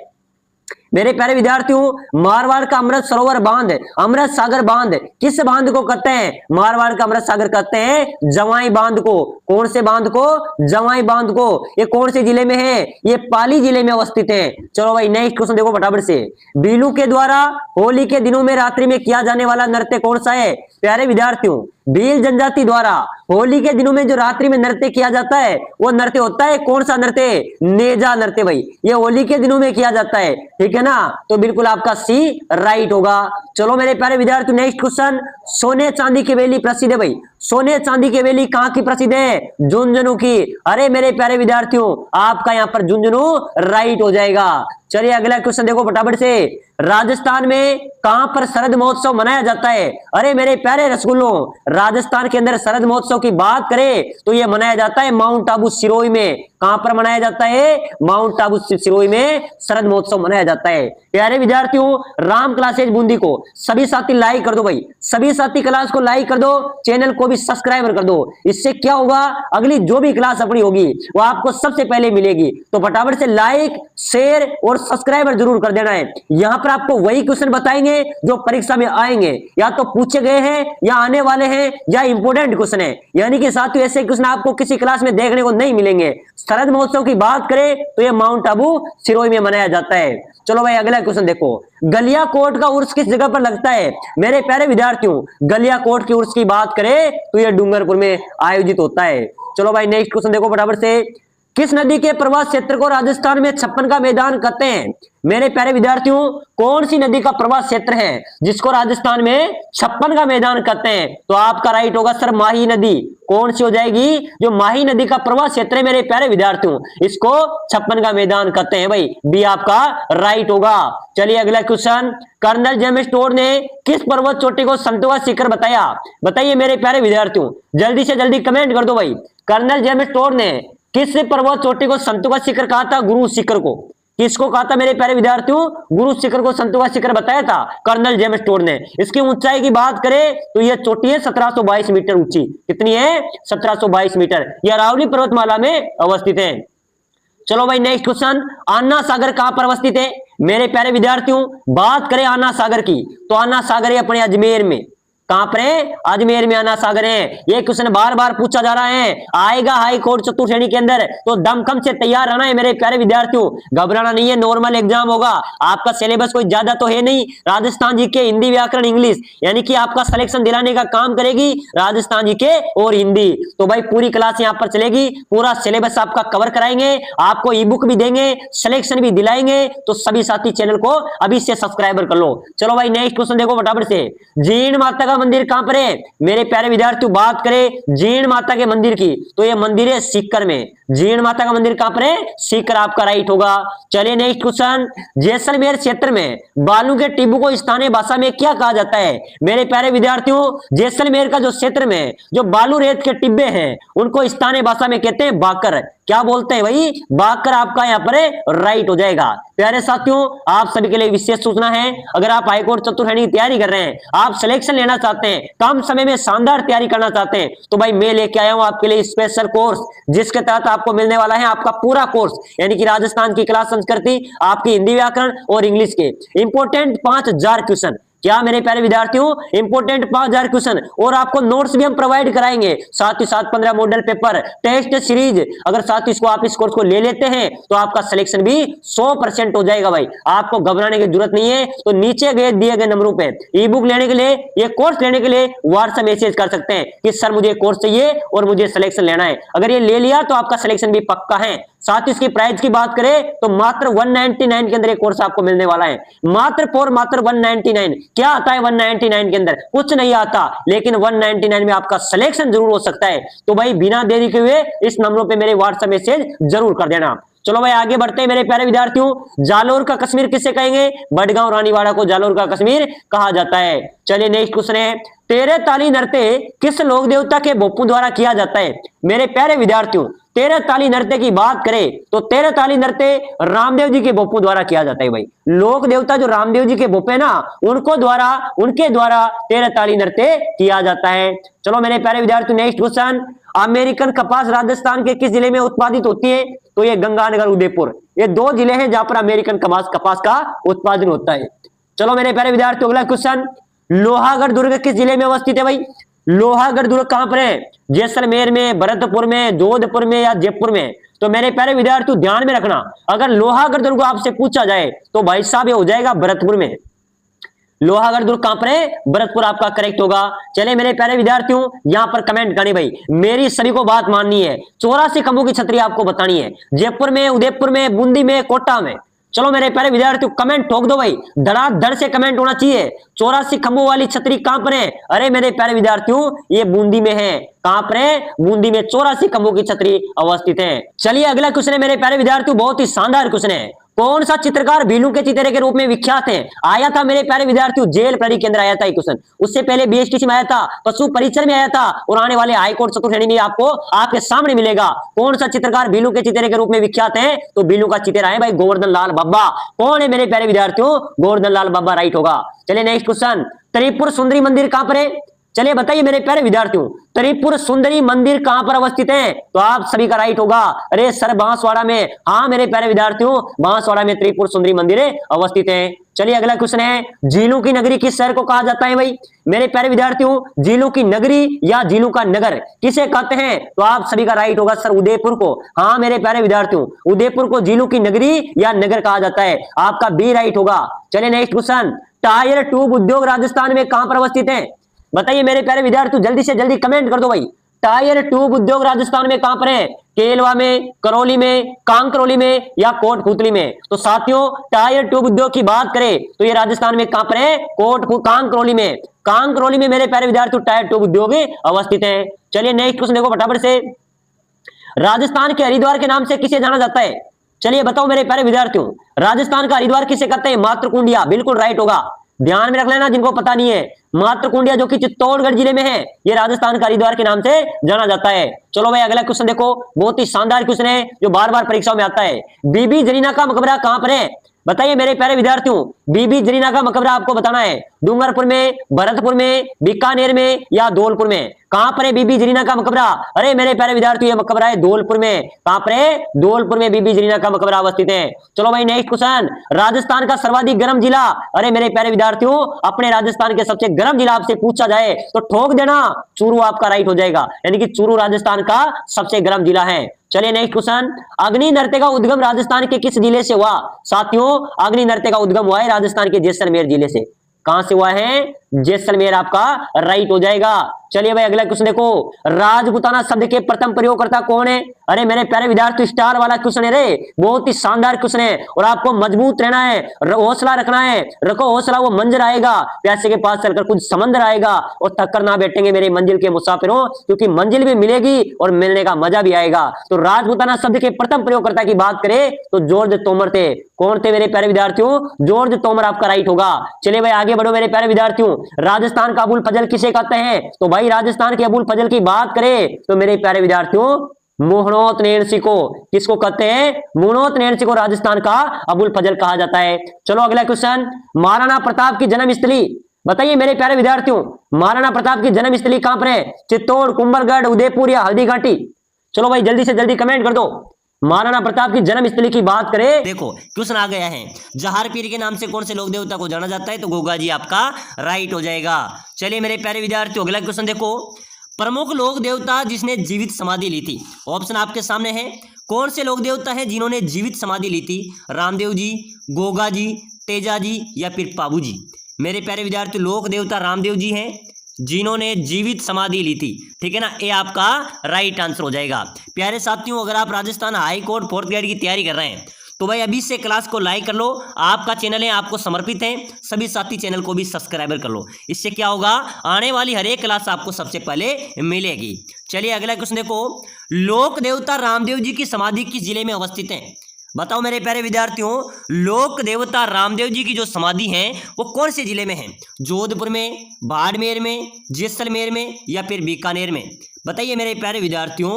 मेरे प्यारे विद्यार्थियों? मारवाड़ का अमृत सरोवर बांध, अमृत सागर बांध, किस बांध को कहते हैं? मारवाड़ का अमृत सागर कहते हैं जवाई बांध को। कौन से बांध को? जवाई बांध को। ये कौन से जिले में है? ये पाली जिले में अवस्थित है। चलो भाई नेक्स्ट क्वेश्चन देखो फटाफट से। बीलू के द्वारा होली के दिनों में रात्रि में किया जाने वाला नृत्य कौन सा है प्यारे विद्यार्थियों? भील जनजाति द्वारा होली के दिनों में जो रात्रि में नृत्य किया जाता है वो नृत्य होता है कौन सा नृत्य? नेजा नृत्य भाई। ये होली के दिनों में किया जाता है, ठीक है ना। तो बिल्कुल आपका सी राइट होगा। चलो मेरे प्यारे विद्यार्थी नेक्स्ट क्वेश्चन। सोने चांदी की वेली प्रसिद्ध है भाई। सोने चांदी की वेली कहां की प्रसिद्ध है? झुंझुनू की। अरे मेरे प्यारे विद्यार्थियों, आपका यहां पर झुंझुनू राइट हो जाएगा। चलिए अगला क्वेश्चन देखो फटाफट से। राजस्थान में कहां पर शरद महोत्सव मनाया जाता है? अरे मेरे प्यारे रसगुल्लों, राजस्थान के अंदर शरद महोत्सव की बात करें तो यह मनाया जाता है माउंट आबू सिरोही में। कहां पर मनाया जाता है? माउंट आबू सिरोही में शरद महोत्सव मनाया जाता है। प्यारे विद्यार्थियों, राम क्लासेज बूंदी को सभी साथी लाइक कर दो भाई, सभी साथी क्लास को लाइक कर दो, चैनल को भी सब्सक्राइब कर दो। इससे क्या होगा, अगली जो भी क्लास अपनी होगी वो आपको सबसे पहले मिलेगी। तो फटाफट से लाइक, शेयर और सब्सक्राइबर जरूर कर देना है। यहां पर आपको वही क्वेश्चन बताएंगे जो परीक्षा में आएंगे, या तो पूछे गए हैं या आने वाले हैं या इंपोर्टेंट क्वेश्चन है। यानी कि साथियों ऐसे क्वेश्चन आपको किसी क्लास में देखने को नहीं मिलेंगे। शरद महोत्सव की बात करें तो यह माउंट आबू सिरोही में मनाया जाता है। चलो भाई अगला क्वेश्चन देखो। गलियाकोट का उर्स किस जगह पर लगता है मेरे प्यारे विद्यार्थियों? गलियाकोट की उर्स की बात करें तो यह डूंगरपुर में आयोजित होता है। चलो भाई नेक्स्ट क्वेश्चन देखो फटाफट से। किस नदी के प्रवाह क्षेत्र को राजस्थान में 56 का मैदान कहते हैं मेरे प्यारे विद्यार्थियों? कौन सी नदी का प्रवाह क्षेत्र है जिसको राजस्थान में 56 का मैदान कहते हैं? तो आपका राइट होगा सर माही नदी। कौन सी हो जाएगी? जो माही नदी का प्रवाह क्षेत्र है मेरे प्यारे विद्यार्थियों, इसको 56 का मैदान कहते हैं भाई। बी आपका राइट होगा। चलिए अगला क्वेश्चन। कर्नल जेम्स टोड ने किस पर्वत चोटी को संतों का शिखर बताया? बताइए मेरे प्यारे विद्यार्थियों, जल्दी से जल्दी कमेंट कर दो भाई। कर्नल जेम्स टोड ने किस पर्वत चोटी को संतों का शिखर कहा था? गुरु शिखर को। किसको कहा था मेरे प्यारे विद्यार्थियों? गुरु शिखर को संतों का शिखर बताया था कर्नल जेम्स टोड ने। इसकी ऊंचाई की बात करें तो यह चोटी है 1722 मीटर ऊंची। कितनी है? 1722 मीटर। यह अरावली पर्वतमाला में अवस्थित है। चलो भाई नेक्स्ट क्वेश्चन। अन्ना सागर कहां पर अवस्थित है मेरे प्यारे विद्यार्थियों? बात करें अन्ना सागर की तो अन्ना सागर है अपने अजमेर में। कहां पर है? अजमेर में अन्ना सागर है। ये क्वेश्चन बार बार पूछा जा रहा है, आएगा हाई कोर्ट चतुर्थ श्रेणी के अंदर, तो दमखम से तैयार रहना है मेरे प्यारे विद्यार्थियों। घबराना नहीं है, नॉर्मल एग्जाम होगा। आपका सिलेबस कोई ज्यादा तो है नहीं। राजस्थान जीके, हिंदी, व्याकरण, इंग्लिश, यानी कि आपका सिलेक्शन दिलाने का काम करेगी राजस्थान जीके और हिंदी। तो भाई पूरी क्लास यहाँ पर चलेगी, पूरा सिलेबस आपका कवर कराएंगे, आपको ई बुक भी देंगे, सिलेक्शन भी दिलाएंगे। तो सभी साथी चैनल को अभी से सब्सक्राइबर कर लो। चलो भाई नेक्स्ट क्वेश्चन देखो फटाफट से। जीण माता का मंदिर कहां पर है मेरे प्यारे विद्यार्थियों? बात करें जीण माता के मंदिर की तो ये मंदिर है सीकर में। जीण माता का मंदिर कहां पर है? सीकर आपका राइट होगा। चलिए नेक्स्ट क्वेश्चन, जैसलमेर क्षेत्र में बालू के टिब्बू को स्थानीय भाषा में क्या कहा जाता है? मेरे प्यारे विद्यार्थियों, जैसलमेर का जो क्षेत्र में जो बालू रेत के टिब्बे हैं उनको स्थानीय भाषा में कहते हैं बाकर। क्या बोलते हैं भाई? बाकर आपका यहाँ पर राइट हो जाएगा। प्यारे साथियों, आप सभी के लिए विशेष सूचना है, अगर आप हाईकोर्ट चतुर्थ की तैयारी कर रहे हैं, आप सिलेक्शन लेना चाहते हैं, कम समय में शानदार तैयारी करना चाहते हैं, तो भाई मैं लेके आया हूं आपके लिए स्पेशल कोर्स, जिसके तहत आपको मिलने वाला है आपका पूरा कोर्स, यानी कि राजस्थान की क्लास संस्कृति, आपकी हिंदी व्याकरण और इंग्लिश के इंपोर्टेंट 5000 क्वेश्चन। क्या मेरे प्यारे विद्यार्थियों? इंपोर्टेंट 5000 क्वेश्चन और आपको नोट्स भी हम प्रोवाइड कराएंगे, साथ ही साथ 15 मॉडल पेपर, टेस्ट सीरीज। अगर साथ इसको आप इस कोर्स को ले लेते हैं तो आपका सिलेक्शन भी 100% हो जाएगा भाई, आपको घबराने की जरूरत नहीं है। तो नीचे दिए गए नंबरों पे ई बुक लेने के लिए, ये कोर्स लेने के लिए व्हाट्सएप मैसेज कर सकते हैं कि सर मुझे कोर्स चाहिए और मुझे सिलेक्शन लेना है। अगर ये ले लिया तो आपका सिलेक्शन भी पक्का है। साथ ही इसकी प्राइस की बात करें तो मात्र 199 के अंदर एक कोर्स आपको मिलने वाला है, मात्र 199। क्या आता है 199 के अंदर? कुछ नहीं आता, लेकिन 199 में आपका सिलेक्शन जरूर हो सकता है। तो भाई बिना देरी के हुए इस नंबरों पे मेरे व्हाट्सएप मैसेज जरूर कर देना। चलो भाई आगे बढ़ते हैं मेरे प्यारे विद्यार्थियों। जालोर का कश्मीर किसे कहेंगे? बड़गांव रानीवाड़ा को जालोर का कश्मीर कहा जाता है। चलिए नेक्स्ट क्वेश्चन है, तेरे ताली नृत्य किस लोक देवता के भोपू द्वारा किया जाता है? मेरे प्यारे विद्यार्थियों, तेरे ताली नृत्य की बात करें तो तेरे ताली नृत्य रामदेव जी के भोपू द्वारा किया जाता है भाई। लोक देवता जो रामदेव जी के भोपे ना, उनके द्वारा तेरे ताली नृत्य किया जाता है। चलो मेरे प्यारे विद्यार्थियों नेक्स्ट क्वेश्चन, अमेरिकन कपास राजस्थान के किस जिले में उत्पादित होती है? तो ये गंगानगर उदयपुर, ये दो जिले हैं जहां पर अमेरिकन कपास का उत्पादन होता है। चलो मेरे प्यारे विद्यार्थियों अगला क्वेश्चन, लोहागढ़ दुर्ग किस जिले में अवस्थित है भाई? लोहागढ़ दुर्ग कहां पर है? जैसलमेर में, भरतपुर में, जोधपुर में या जयपुर में? तो मेरे प्यारे विद्यार्थियों ध्यान में रखना, अगर लोहागढ़ दुर्ग आपसे पूछा जाए तो भाई साहब ये हो जाएगा भरतपुर में। लोहागढ़ दुर्ग कहां पर है? भरतपुर आपका करेक्ट होगा। चले मेरे प्यारे विद्यार्थियों यहां पर कमेंट करनी भाई, मेरी सभी को बात माननी है। 84 खंभों की छतरी आपको बतानी है, जयपुर में, उदयपुर में, बूंदी में, कोटा में। चलो मेरे प्यारे विद्यार्थियों कमेंट ठोक दो भाई, धड़ाधड़ से कमेंट होना चाहिए। 84 खंभों वाली छतरी कहां पर है? अरे मेरे प्यारे विद्यार्थियों ये बूंदी में है। कहां पर है? बूंदी में 84 खंभों की छतरी अवस्थित है। चलिए अगला क्वेश्चन है मेरे प्यारे विद्यार्थियों, बहुत ही शानदार क्वेश्चन है। कौन सा चित्रकार भीलू के चितरे के रूप में विख्यात है? आया था मेरे प्यारे विद्यार्थियों जेल प्रहरी के अंदर आया था क्वेश्चन, उससे पहले बीएसटीसी में आया था, पशु परिचर में आया था, और आने वाले हाईकोर्ट चतुर्थ श्रेणी में आपको आपके सामने मिलेगा। कौन सा चित्रकार भीलू के चितरे के रूप में विख्यात है? तो भीलू का चितरा है भाई गोवर्धन लाल बाबा। कौन है मेरे प्यारे विद्यार्थियों? गोवर्धन लाल बाबा राइट होगा। चलिए नेक्स्ट क्वेश्चन, त्रिपुर सुंदरी मंदिर कहां पर है? चलिए बताइए मेरे प्यारे विद्यार्थियों, त्रिपुर सुंदरी मंदिर कहां पर अवस्थित है? तो आप सभी का राइट होगा। अरे सर बांसवाड़ा में। हाँ मेरे प्यारे विद्यार्थियों बांसवाड़ा में त्रिपुर सुंदरी मंदिर अवस्थित है। चलिए अगला क्वेश्चन है, झीलों की नगरी किस शहर को कहा जाता है भाई? मेरे प्यारे विद्यार्थियों झीलों की नगरी या झीलों का नगर किसे कहते हैं? तो आप सभी का राइट होगा सर उदयपुर को। हाँ मेरे प्यारे विद्यार्थियों उदयपुर को झीलों की नगरी या नगर कहा जाता है, आपका बी राइट होगा। चलिए नेक्स्ट क्वेश्चन, टायर ट्यूब उद्योग राजस्थान में कहां पर अवस्थित है? बताइए मेरे प्यारे विद्यार्थियों जल्दी से जल्दी कमेंट कर दो भाई, टायर ट्यूब उद्योग राजस्थान में कहां पर है? केलवा में, करौली में, कांकरौली में या कोटपुतली में? तो साथियों टायर ट्यूब उद्योग की बात करें तो ये राजस्थान में कहां पर है? कांकरौली में। कांकरौली में मेरे प्यारे विद्यार्थियों टायर ट्यूब उद्योग अवस्थित है। चलिए नेक्स्ट क्वेश्चन देखो फटाफट से, राजस्थान के हरिद्वार के नाम से किसे जाना जाता है? चलिए बताओ मेरे प्यारे विद्यार्थियों राजस्थान का हरिद्वार किसे कहते हैं? मातृकुंडिया, बिल्कुल राइट होगा। ध्यान में रख लेना जिनको पता नहीं है, मातृकुंडिया जो कि चित्तौड़गढ़ जिले में है, ये राजस्थान का हरिद्वार के नाम से जाना जाता है। चलो भाई अगला क्वेश्चन देखो, बहुत ही शानदार क्वेश्चन है जो बार बार परीक्षाओं में आता है। बीबी जरीना का मकबरा कहां पर है? बताइए मेरे प्यारे विद्यार्थियों बीबी जरीना का मकबरा आपको बताना है, डूंगरपुर में, भरतपुर में, बीकानेर में या धौलपुर में? कहां पर है बीबी जरीना का मकबरा? अरे मेरे प्यारे विद्यार्थियों ये मकबरा है धौलपुर में। कहां पर है? धौलपुर में बीबी जरीना का मकबरा अवस्थित है। चलो भाई नेक्स्ट क्वेश्चन, राजस्थान का सर्वाधिक गर्म जिला? अरे मेरे प्यारे विद्यार्थियों अपने राजस्थान के सबसे गर्म जिला आपसे पूछा जाए तो ठोक देना, चूरू आपका राइट हो जाएगा, यानी कि चूरू राजस्थान का सबसे गर्म जिला है। चलिए नेक्स्ट क्वेश्चन, अग्नि नृत्य का उद्गम राजस्थान के किस जिले से हुआ? साथियों अग्नि नृत्य का उद्गम हुआ है राजस्थान के जैसलमेर जिले से। कहां से हुआ है? जैसलमेर आपका राइट हो जाएगा। चलिए भाई अगला क्वेश्चन देखो, राजपूताना शब्द के प्रथम प्रयोगकर्ता कौन है? अरे मेरे प्यारे विद्यार्थी स्टार वाला क्वेश्चन है रे, बहुत ही शानदार क्वेश्चन है और आपको मजबूत रहना है, हौसला रखना है, रखो हौसला, वो मंजर आएगा, प्यासे के पास चलकर कुछ समंदर आएगा और थककर ना बैठेंगे मेरे मंजिल के मुसाफिरों, क्योंकि मंजिल भी मिलेगी और मिलने का मजा भी आएगा। तो राजपूताना शब्द के प्रथम प्रयोगकर्ता की बात करें तो जॉर्ज तोमर थे। कौन थे मेरे प्यारे विद्यार्थियों? जॉर्ज तोमर आपका राइट होगा। चलिए भाई आगे बढ़ो मेरे प्यारे विद्यार्थियों, राजस्थान का अबुल फजल किसे कहते हैं? तो भाई राजस्थान के अबुल फजल की बात करें तो मेरे प्यारे विद्यार्थियों मोहनोत नैणसी को, किसको कहते हैं? मोहनोत नैणसी को राजस्थान का अबुल फजल कहा जाता है। चलो अगला क्वेश्चन, महाराणा प्रताप की जन्मस्थली बताइए मेरे प्यारे विद्यार्थियों, महाराणा प्रताप की जन्मस्थली कहां पर है? चित्तौड़, कुंभलगढ़, उदयपुर या हल्दीघाटी? चलो भाई जल्दी से जल्दी कमेंट कर दो। महाराणा प्रताप की जन्मस्थली की बात करें, देखो क्वेश्चन आ गया है, जहार पीर के नाम से कौन से लोक देवता को जाना जाता है? तो गोगा जी आपका राइट हो जाएगा। चलिए मेरे प्यारे विद्यार्थियों अगला क्वेश्चन देखो, प्रमुख लोक देवता जिसने जीवित समाधि ली थी? ऑप्शन आपके सामने है, कौन से लोक देवता है जिन्होंने जीवित समाधि ली थी? रामदेव जी, गोगा जी, तेजा जी या फिर पाबू जी? मेरे प्यारे विद्यार्थी लोक देवता रामदेव जी हैं जिन्होंने जीवित समाधि ली थी, ठीक है ना, ये आपका राइट आंसर हो जाएगा। प्यारे साथियों अगर आप Rajasthan high court 4th grade की तैयारी कर रहे हैं तो भाई अभी से क्लास को लाइक कर लो, आपका चैनल है, आपको समर्पित है, सभी साथी चैनल को भी सब्सक्राइबर कर लो, इससे क्या होगा आने वाली हर एक क्लास आपको सबसे पहले मिलेगी। चलिए अगला क्वेश्चन देखो, लोक देवता रामदेव जी की समाधि किस जिले में अवस्थित है? बताओ मेरे प्यारे विद्यार्थियों, लोक देवता रामदेव जी की जो समाधि है वो कौन से जिले में है? जोधपुर में, बाड़मेर में, जैसलमेर में या फिर बीकानेर में? बताइए मेरे प्यारे विद्यार्थियों,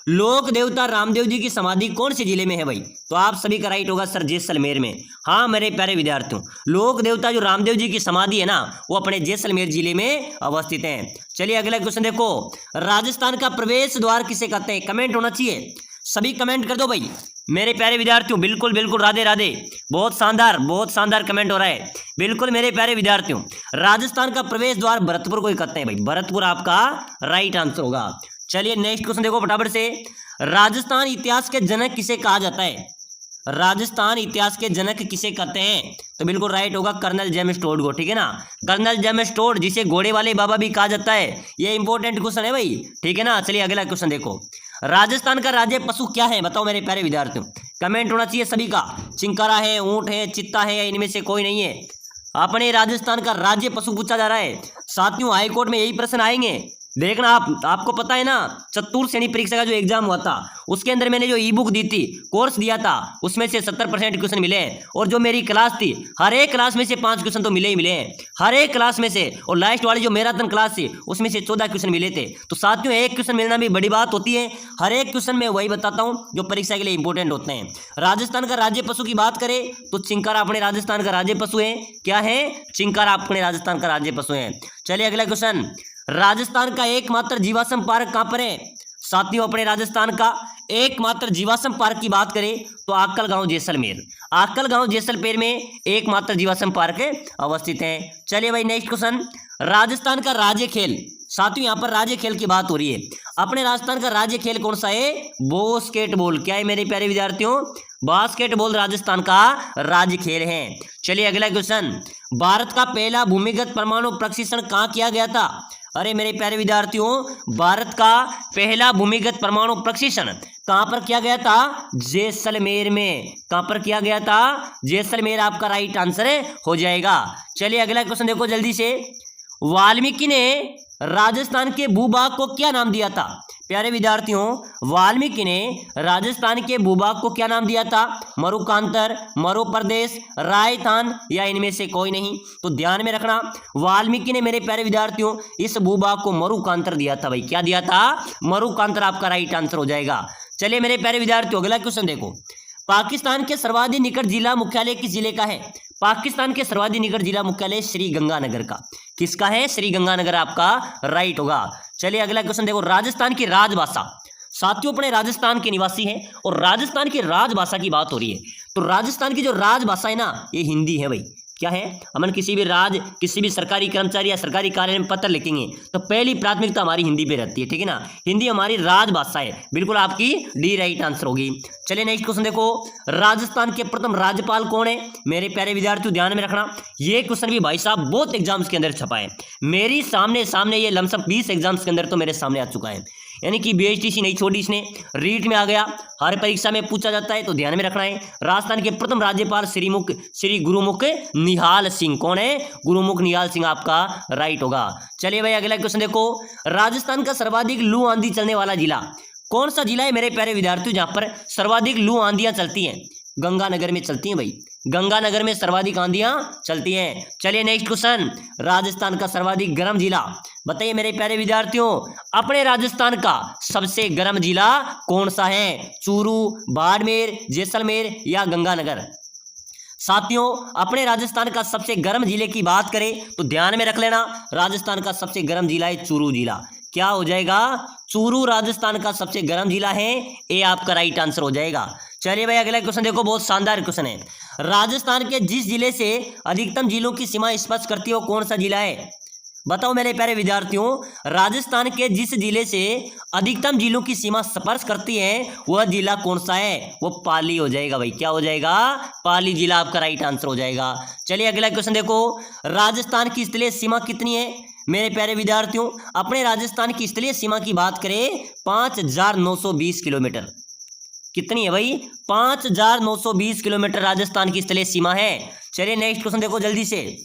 लोक देवता रामदेव जी की समाधि कौन से जिले में है भाई? तो आप सभी का राइट होगा सर जैसलमेर में। हाँ मेरे प्यारे विद्यार्थियों, लोक देवता जो रामदेव जी की समाधि है ना वो अपने जैसलमेर जिले में अवस्थित है। चलिए अगला क्वेश्चन देखो, राजस्थान का प्रवेश द्वार किसे कहते हैं? कमेंट होना चाहिए, सभी कमेंट कर दो भाई मेरे प्यारे विद्यार्थियों। बिल्कुल बिल्कुल, राधे राधे, बहुत शानदार कमेंट हो रहा है। बिल्कुल मेरे प्यारे विद्यार्थियों, राजस्थान का प्रवेश द्वार भरतपुर को ही कहते हैं भाई, भरतपुर आपका राइट आंसर होगा। चलिए नेक्स्ट क्वेश्चन देखो फटाफट से, राजस्थान इतिहास के जनक किसे कहा जाता है? राजस्थान इतिहास के जनक किसे कहते हैं? तो बिल्कुल राइट होगा कर्नल जेम्स टोड को, ठीक है ना, कर्नल जेम्स टोड जिसे घोड़े वाले बाबा भी कहा जाता है। ये इंपॉर्टेंट क्वेश्चन है भाई, ठीक है ना। चलिए अगला क्वेश्चन देखो, राजस्थान का राज्य पशु क्या है? बताओ मेरे प्यारे विद्यार्थियों, कमेंट होना चाहिए सभी का। चिंकारा है, ऊंट है, चित्ता है या इनमें से कोई नहीं है? अपने राजस्थान का राज्य पशु पूछा जा रहा है साथियों, हाईकोर्ट में यही प्रश्न आएंगे। देखना आपको पता है ना, चतुर्थ श्रेणी परीक्षा का जो एग्जाम हुआ था उसके अंदर मैंने जो ई बुक दी थी, कोर्स दिया था, उसमें से 70% क्वेश्चन मिले हैं। और जो मेरी क्लास थी हर एक क्लास में से 5 क्वेश्चन तो मिले ही मिले हैं, हर एक क्लास में से। और लास्ट वाली जो मैराथन क्लास थी उसमें से 14 क्वेश्चन मिले थे। तो साथियों एक क्वेश्चन मिलना भी बड़ी बात होती है, हर एक क्वेश्चन में वही बताता हूँ जो परीक्षा के लिए इंपॉर्टेंट होते हैं। राजस्थान का राज्य पशु की बात करें तो चिंकारा अपने राजस्थान का राज्य पशु है। क्या है? चिंकारा अपने राजस्थान का राज्य पशु है। चलिए अगला क्वेश्चन, राजस्थान का एकमात्र जीवाश्म पार्क कहां पर है? साथियों अपने राजस्थान का एकमात्र जीवाश्म पार्क की बात करें तो आक्कल गांव जैसलमेर, आक्कल गांव जैसलमेर में एकमात्र जीवाश्म पार्क अवस्थित है। चलिए भाई नेक्स्ट क्वेश्चन, राजस्थान का राज्य खेल। साथियों यहाँ पर राज्य खेल की बात हो रही है, अपने राजस्थान का राज्य खेल कौन सा है? बास्केटबॉल। क्या है मेरे प्यारे विद्यार्थियों? बास्केटबॉल राजस्थान का राज्य खेल है। चलिए अगला क्वेश्चन, भारत का पहला भूमिगत परमाणु प्रशिक्षण कहाँ किया गया था? अरे मेरे प्यारे विद्यार्थियों, भारत का पहला भूमिगत परमाणु प्रशिक्षण कहां पर किया गया था? जैसलमेर में। कहां पर किया गया था? जैसलमेर आपका राइट आंसर हो जाएगा। चलिए अगला क्वेश्चन देखो जल्दी से, वाल्मीकि ने राजस्थान के भूभाग को क्या नाम दिया था? प्यारे विद्यार्थियों, वाल्मीकि ने राजस्थान के भूभाग को क्या नाम दिया था? मरुकांतर, मरु प्रदेश, राजस्थान या इनमें से कोई नहीं? तो ध्यान में रखना, वाल्मीकि ने मेरे प्यारे विद्यार्थियों इस भूभाग को मरुकांतर दिया था भाई। क्या दिया था? मरुकांतर आपका राइट आंसर हो जाएगा। चलिए मेरे प्यारे विद्यार्थियों अगला क्वेश्चन देखो, पाकिस्तान के सर्वाधिक निकट जिला मुख्यालय किस जिले का है? पाकिस्तान के सर्वाधिक निकट जिला मुख्यालय श्री गंगानगर का। किसका है? श्री गंगानगर आपका राइट होगा। चलिए अगला क्वेश्चन देखो, राजस्थान की राजभाषा। साथियों अपने राजस्थान के निवासी हैं और राजस्थान की राजभाषा की बात हो रही है तो राजस्थान की जो राजभाषा है ना ये हिंदी है भाई। क्या है, हम किसी भी सरकारी कर्मचारी या सरकारी कार्यालय में पत्र लिखेंगे तो पहली प्राथमिकता हमारी हिंदी पे रहती है, ठीक है ना। हिंदी हमारी राजभाषा है, बिल्कुल आपकी डी राइट आंसर होगी। चलिए नेक्स्ट क्वेश्चन देखो, राजस्थान के प्रथम राज्यपाल कौन है? मेरे प्यारे विद्यार्थियों ध्यान में रखना, ये क्वेश्चन भी भाई साहब बहुत एग्जाम्स के अंदर छपा है, मेरी सामने ये लमसम 20 एग्जाम्स के अंदर तो मेरे सामने आ चुका है, यानी कि बीएचटीसी नहीं छोड़ी इसने, रीट में आ गया, हर परीक्षा में पूछा जाता है, तो ध्यान में रखना है। राजस्थान के प्रथम राज्यपाल श्री गुरुमुख निहाल सिंह, कौन है? गुरुमुख निहाल सिंह आपका राइट होगा। चलिए भाई अगला क्वेश्चन देखो, राजस्थान का सर्वाधिक लू आंधी चलने वाला जिला कौन सा जिला है मेरे प्यारे विद्यार्थियों जहां पर सर्वाधिक लू आंधियां चलती हैं? गंगानगर में चलती हैं भाई, गंगानगर में सर्वाधिक आंधियां चलती हैं। चलिए नेक्स्ट क्वेश्चन, राजस्थान का सर्वाधिक गर्म जिला बताइए मेरे प्यारे विद्यार्थियों, अपने राजस्थान का सबसे गर्म जिला कौन सा है? चूरू, बाड़मेर, जैसलमेर या गंगानगर? साथियों अपने राजस्थान का सबसे गर्म जिले की बात करें तो ध्यान में रख लेना, राजस्थान का सबसे गर्म जिला है चूरू जिला। क्या हो जाएगा? चूरू राजस्थान का सबसे गर्म जिला है, ये आपका राइट आंसर हो जाएगा। चलिए भाई अगला क्वेश्चन देखो, बहुत शानदार क्वेश्चन है, राजस्थान के जिस जिले से अधिकतम जिलों की सीमा स्पर्श करती है वो कौन सा जिला है? बताओ मेरे प्यारे विद्यार्थियों, राजस्थान के जिस जिले से अधिकतम जिलों की सीमा स्पर्श करती है वह जिला कौन सा है? वो पाली हो जाएगा भाई, क्या हो जाएगा? पाली जिला आपका राइट आंसर हो जाएगा। चलिए अगला क्वेश्चन देखो, राजस्थान की स्थलीय सीमा कितनी है? मेरे प्यारे विद्यार्थियों अपने राजस्थान की स्थलीय सीमा की बात करें 5920 किलोमीटर। कितनी है भाई? 5920 किलोमीटर राजस्थान की स्थलीय सीमा है। चलिए नेक्स्ट क्वेश्चन देखो जल्दी से।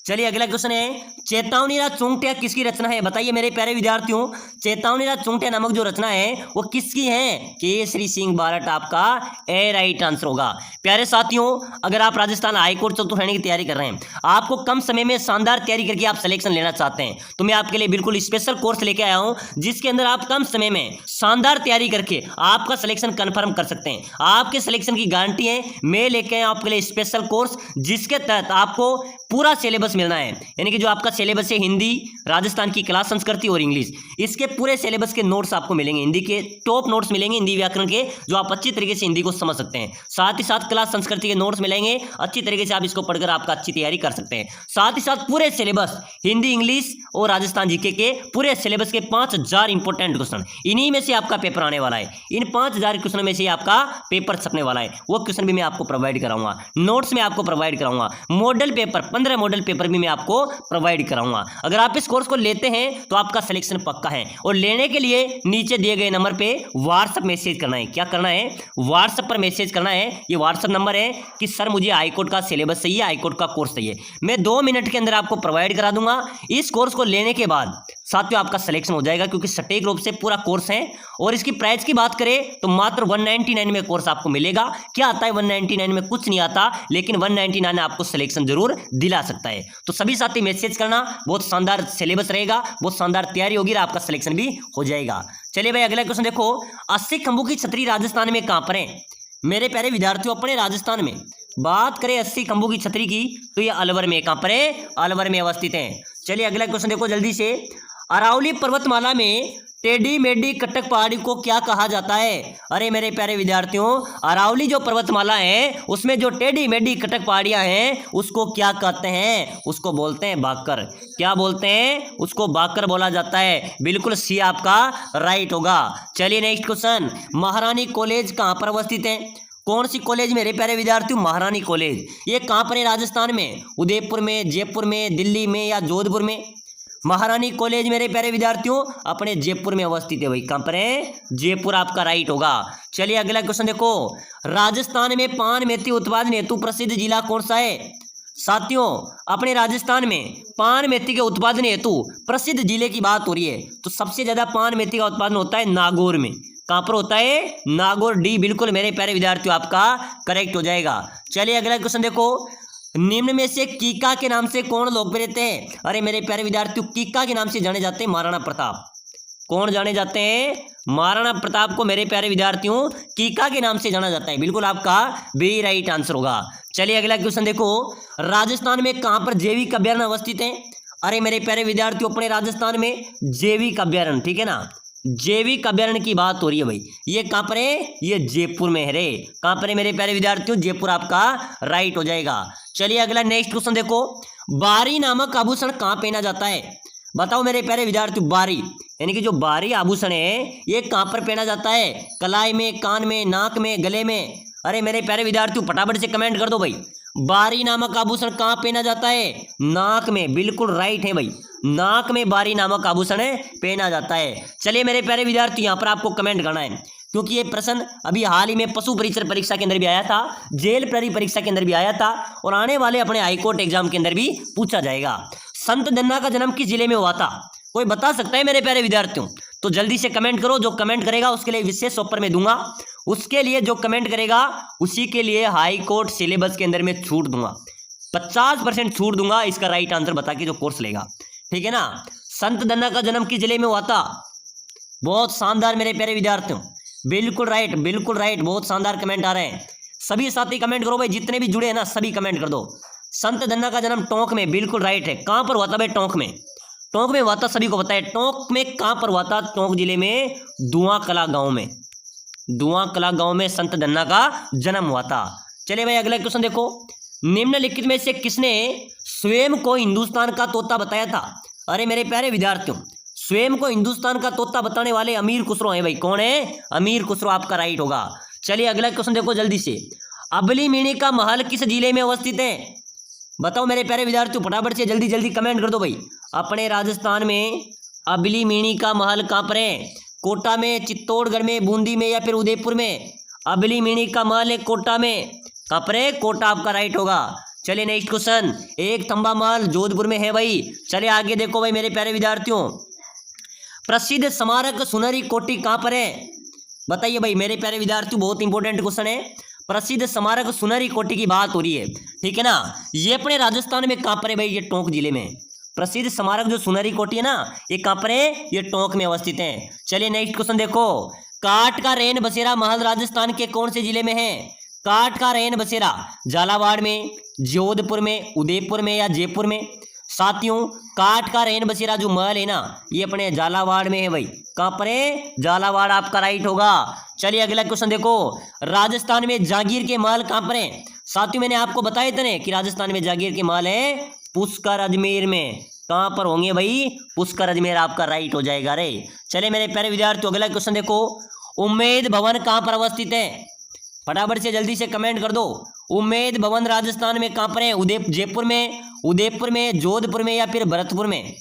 चलिए अगला क्वेश्चन है, चेतावनीराज चुंगटिया किसकी रचना है? बताइए मेरे प्यारे विद्यार्थियों, चेतावनीराज चुंगटिया नामक जो रचना है वो किसकी है? केसरी सिंह बारट आपका ए राइट आंसर होगा। प्यारे साथियों अगर आप राजस्थान हाईकोर्ट चतुर्थ श्रेणी की तैयारी कर रहे हैं, आपको कम समय में शानदार तैयारी करके आप सिलेक्शन लेना चाहते हैं, तो मैं आपके लिए बिल्कुल स्पेशल कोर्स लेके आया हूं जिसके अंदर आप कम समय में शानदार तैयारी करके आपका सिलेक्शन कंफर्म कर सकते हैं। आपके सिलेक्शन की गारंटी है। मैं लेके आया आपके लिए स्पेशल कोर्स जिसके तहत आपको पूरा सिलेबस मिलना है, यानी कि जो आपका सिलेबस है हिंदी, राजस्थान की क्लास संस्कृति और इंग्लिश, इसके पूरे सिलेबस के नोट्स आपको मिलेंगे, हिंदी के टॉप नोट्स मिलेंगे, हिंदी व्याकरण के, जो आप अच्छी तरीके से हिंदी को समझ सकते हैं। साथ ही साथ क्लास संस्कृति के नोट्स मिलेंगे, अच्छी तरीके से आप इसको पढ़कर आपका अच्छी तैयारी कर सकते हैं। साथ ही साथ पूरे सिलेबस हिंदी, इंग्लिश और राजस्थान जीके के पूरे सिलेबस के 5000 इंपोर्टेंट क्वेश्चन, इन्हीं में से आपका पेपर आने वाला है। इन 5000 क्वेश्चन में से आपका पेपर छपने वाला है, वो क्वेश्चन भी मैं आपको प्रोवाइड कराऊंगा, नोट्स में आपको प्रोवाइड कराऊंगा, मॉडल पेपर 15 मॉडल पेपर भी मैं आपको प्रोवाइड कराऊंगा। अगर आप इस कोर्स को लेते हैं तो आपका सिलेक्शन पक्का है, और लेने के लिए नीचे दिए गए नंबर पे व्हाट्सएप मैसेज करना है। क्या करना है? व्हाट्सएप पर मैसेज करना है। ये व्हाट्सएप नंबर है कि सर मुझे हाईकोर्ट का सिलेबस चाहिए, हाईकोर्ट का कोर्स चाहिए, मैं 2 मिनट के अंदर आपको प्रोवाइड करा दूंगा। इस कोर्स को लेने के बाद साथियों आपका सिलेक्शन हो जाएगा, क्योंकि सटीक रूप से पूरा कोर्स है। और इसकी प्राइस की बात करें तो मात्र 199 में कोर्स आपको मिलेगा। क्या आता है 199 में? कुछ नहीं आता, लेकिन 199 आपको सिलेक्शन जरूर दिला सकता है। तो सभी साथी मैसेज करना, बहुत शानदार सिलेबस रहेगा, बहुत शानदार तैयारी होगी, आपका सिलेक्शन भी हो जाएगा। चलिए भाई अगला क्वेश्चन देखो, 80 खंभों की छतरी राजस्थान में कहां पर है? मेरे प्यारे विद्यार्थियों अपने राजस्थान में बात करें 80 खंभों की छतरी की तो ये अलवर में, कहां पर है? अलवर में अवस्थित है। चलिए अगला क्वेश्चन देखो जल्दी से, अरावली पर्वतमाला में टेढ़ी मेढ़ी कटक पहाड़ी को क्या कहा जाता है? अरे मेरे प्यारे विद्यार्थियों अरावली जो पर्वतमाला है उसमें जो टेढ़ी मेढ़ी कटक पहाड़ियां हैं उसको क्या कहते हैं? उसको बोलते हैं बाकर। क्या बोलते हैं? उसको बाकर बोला जाता है। बिल्कुल सी आपका राइट होगा। चलिए नेक्स्ट क्वेश्चन, महारानी कॉलेज कहां पर अवस्थित है? कौन सी कॉलेज मेरे प्यारे विद्यार्थियों? महारानी कॉलेज। ये कहां पर है राजस्थान में? उदयपुर में, जयपुर में, दिल्ली में या जोधपुर में? महारानी कॉलेज मेरे प्यारे विद्यार्थियों अपने जयपुर में अवस्थित है भाई। कहां पर है? जयपुर आपका राइट होगा। चलिए अगला क्वेश्चन देखो, राजस्थान में पान मेथी उत्पादन हेतु प्रसिद्ध जिला कौन सा है? साथियों अपने राजस्थान में पान मेथी के उत्पादन हेतु प्रसिद्ध जिले की बात हो रही है तो सबसे ज्यादा पान मेथी का उत्पादन होता है नागौर में। कहां पर होता है? नागौर। डी बिल्कुल मेरे प्यारे विद्यार्थियों आपका करेक्ट हो जाएगा। चलिए अगला क्वेश्चन देखो, निम्न में से कीका के नाम से कौन लोकप्रिय थे? अरे मेरे प्यारे विद्यार्थियों कीका के नाम से जाने जाते हैं महाराणा प्रताप। कौन जाने जाते हैं? महाराणा प्रताप को मेरे प्यारे विद्यार्थियों कीका के नाम से जाना जाता है। बिल्कुल आपका बी राइट आंसर होगा। चलिए अगला क्वेश्चन देखो, राजस्थान में कहां पर जैविक अभ्यारण्य अवस्थित है? अरे मेरे प्यारे विद्यार्थियों अपने राजस्थान में जैविक अभ्यारण्य, ठीक है ना, जैविक अभ्यारण्य की बात हो रही है भाई। ये कहाँ पर है? ये जयपुर में है रे। कहाँ पर है मेरे प्यारे विद्यार्थियों? जयपुर आपका राइट हो जाएगा। चलिए अगला नेक्स्ट क्वेश्चन देखो, बारी नामक आभूषण कहाँ पहना जाता है? बताओ मेरे प्यारे विद्यार्थियों, बारी यानी कि जो बारी आभूषण है ये कहाँ पर पहना जाता है? कलाई में, कान में, नाक में, गले में? अरे मेरे प्यारे विद्यार्थियों फटाफट से कमेंट कर दो भाई। बारी नामक आभूषण कहाँ पहना जाता है? नाक में, बिल्कुल राइट है भाई। नाक में बारी नामक आभूषण पहना जाता है। चलिए मेरे प्यारे विद्यार्थी यहाँ पर आपको कमेंट करना है, क्योंकि ये प्रश्न अभी हाल ही में पशु परीक्षण परीक्षा के अंदर भी आया था, जेल प्रहरी परीक्षा के अंदर भी आया था, और आने वाले अपने हाईकोर्ट एग्जाम के अंदर भी पूछा जाएगा। संत धन्ना का जन्म किस जिले में हुआ था? कोई बता सकता है मेरे प्यारे विद्यार्थियों? तो जल्दी से कमेंट करो। जो कमेंट करेगा उसके लिए विशेष ऑफर में दूंगा। उसके लिए जो कमेंट करेगा उसी के लिए हाई कोर्ट सिलेबस के अंदर में छूट दूंगा, 50% छूट दूंगा इसका राइट आंसर बता के जो कोर्स लेगा, ठीक है ना। संत धन्ना का जन्म किस जिले में हुआ था? बहुत शानदार मेरे प्यारे विद्यार्थियों, बिल्कुल राइट, बिल्कुल राइट। बहुत शानदार कमेंट आ रहे हैं। सभी साथी कमेंट करो भाई, जितने भी जुड़े हैं ना सभी कमेंट कर दो। संत धन्ना का जन्म टोंक में, बिल्कुल राइट है। कहां पर हुआ था भाई? टोंक में। टोंक में हुआ था, सभी को पता है। टोंक में कहां पर हुआ था? टोंक जिले में धुआं कला गांव में। धुआं कला गांव में संत धन्ना का जन्म हुआ था। चलिए भाई अगला क्वेश्चन देखो, निम्नलिखित में से किसने स्वयं को हिंदुस्तान का तोता बताया था? अरे मेरे प्यारे विद्यार्थियों, स्वयं को हिंदुस्तान का तोता बताने वाले अमीर खुसरो हैं भाई। कौन है? अमीर खुसरो आपका राइट होगा। चलिए अगला क्वेश्चन देखो जल्दी से, अबली मिनी का महल किस जिले में अवस्थित है? बताओ मेरे प्यारे विद्यार्थियों फटाफट से जल्दी जल्दी कमेंट कर दो भाई। अपने राजस्थान में अबली मिनी का महल कहाँ पर है? कोटा में, चित्तौड़गढ़ में, बूंदी में या फिर उदयपुर में? अबली मिनी का महल है कोटा में। कहाँ पर है? कोटा आपका राइट होगा। चलिए नेक्स्ट क्वेश्चन, एक थंबा महल जोधपुर में है भाई। चलिए आगे देखो भाई मेरे प्यारे विद्यार्थियों, प्रसिद्ध स्मारक सुनहरी कोठी कहाँ पर है? बताइए भाई मेरे प्यारे विद्यार्थियों, बहुत इंपॉर्टेंट क्वेश्चन है। प्रसिद्ध स्मारक सुनहरी कोठी की बात हो रही है, ठीक है ना। ये अपने राजस्थान में कहाँ पर है भाई? ये टोंक जिले में। प्रसिद्ध स्मारक जो सुनहरी कोठी है ना, ये कहाँ पर है? ये टोंक में अवस्थित है। चलिए नेक्स्ट क्वेश्चन देखो, काट का रेन बसेरा महल राजस्थान के कौन से जिले में है? काट का रेन बसेरा झालावाड़ में, जोधपुर में, उदयपुर में या जयपुर में? साथियों काट का रेन बसेरा जो महल है ना, ये अपने झालावाड़ में है भाई। कहाँ पर है? झालावाड़ आपका राइट होगा। चलिए अगला क्वेश्चन देखो, राजस्थान में जागीर के महल कहाँ पर है? साथियों मैंने आपको बताया था ना कि राजस्थान में जागीर के महल है पुष्कर अजमेर में। कहाँ पर होंगे भाई? पुष्कर अजमेर आपका राइट हो जाएगा रे। चलिए मेरे प्यारे विद्यार्थियों अगला क्वेश्चन देखो, उम्मेद भवन कहाँ पर अवस्थित है? फटाफट से जल्दी से कमेंट कर दो। उम्मेद भवन राजस्थान में कहाँ पर है? जयपुर में, उदयपुर में, जोधपुर में या फिर भरतपुर में?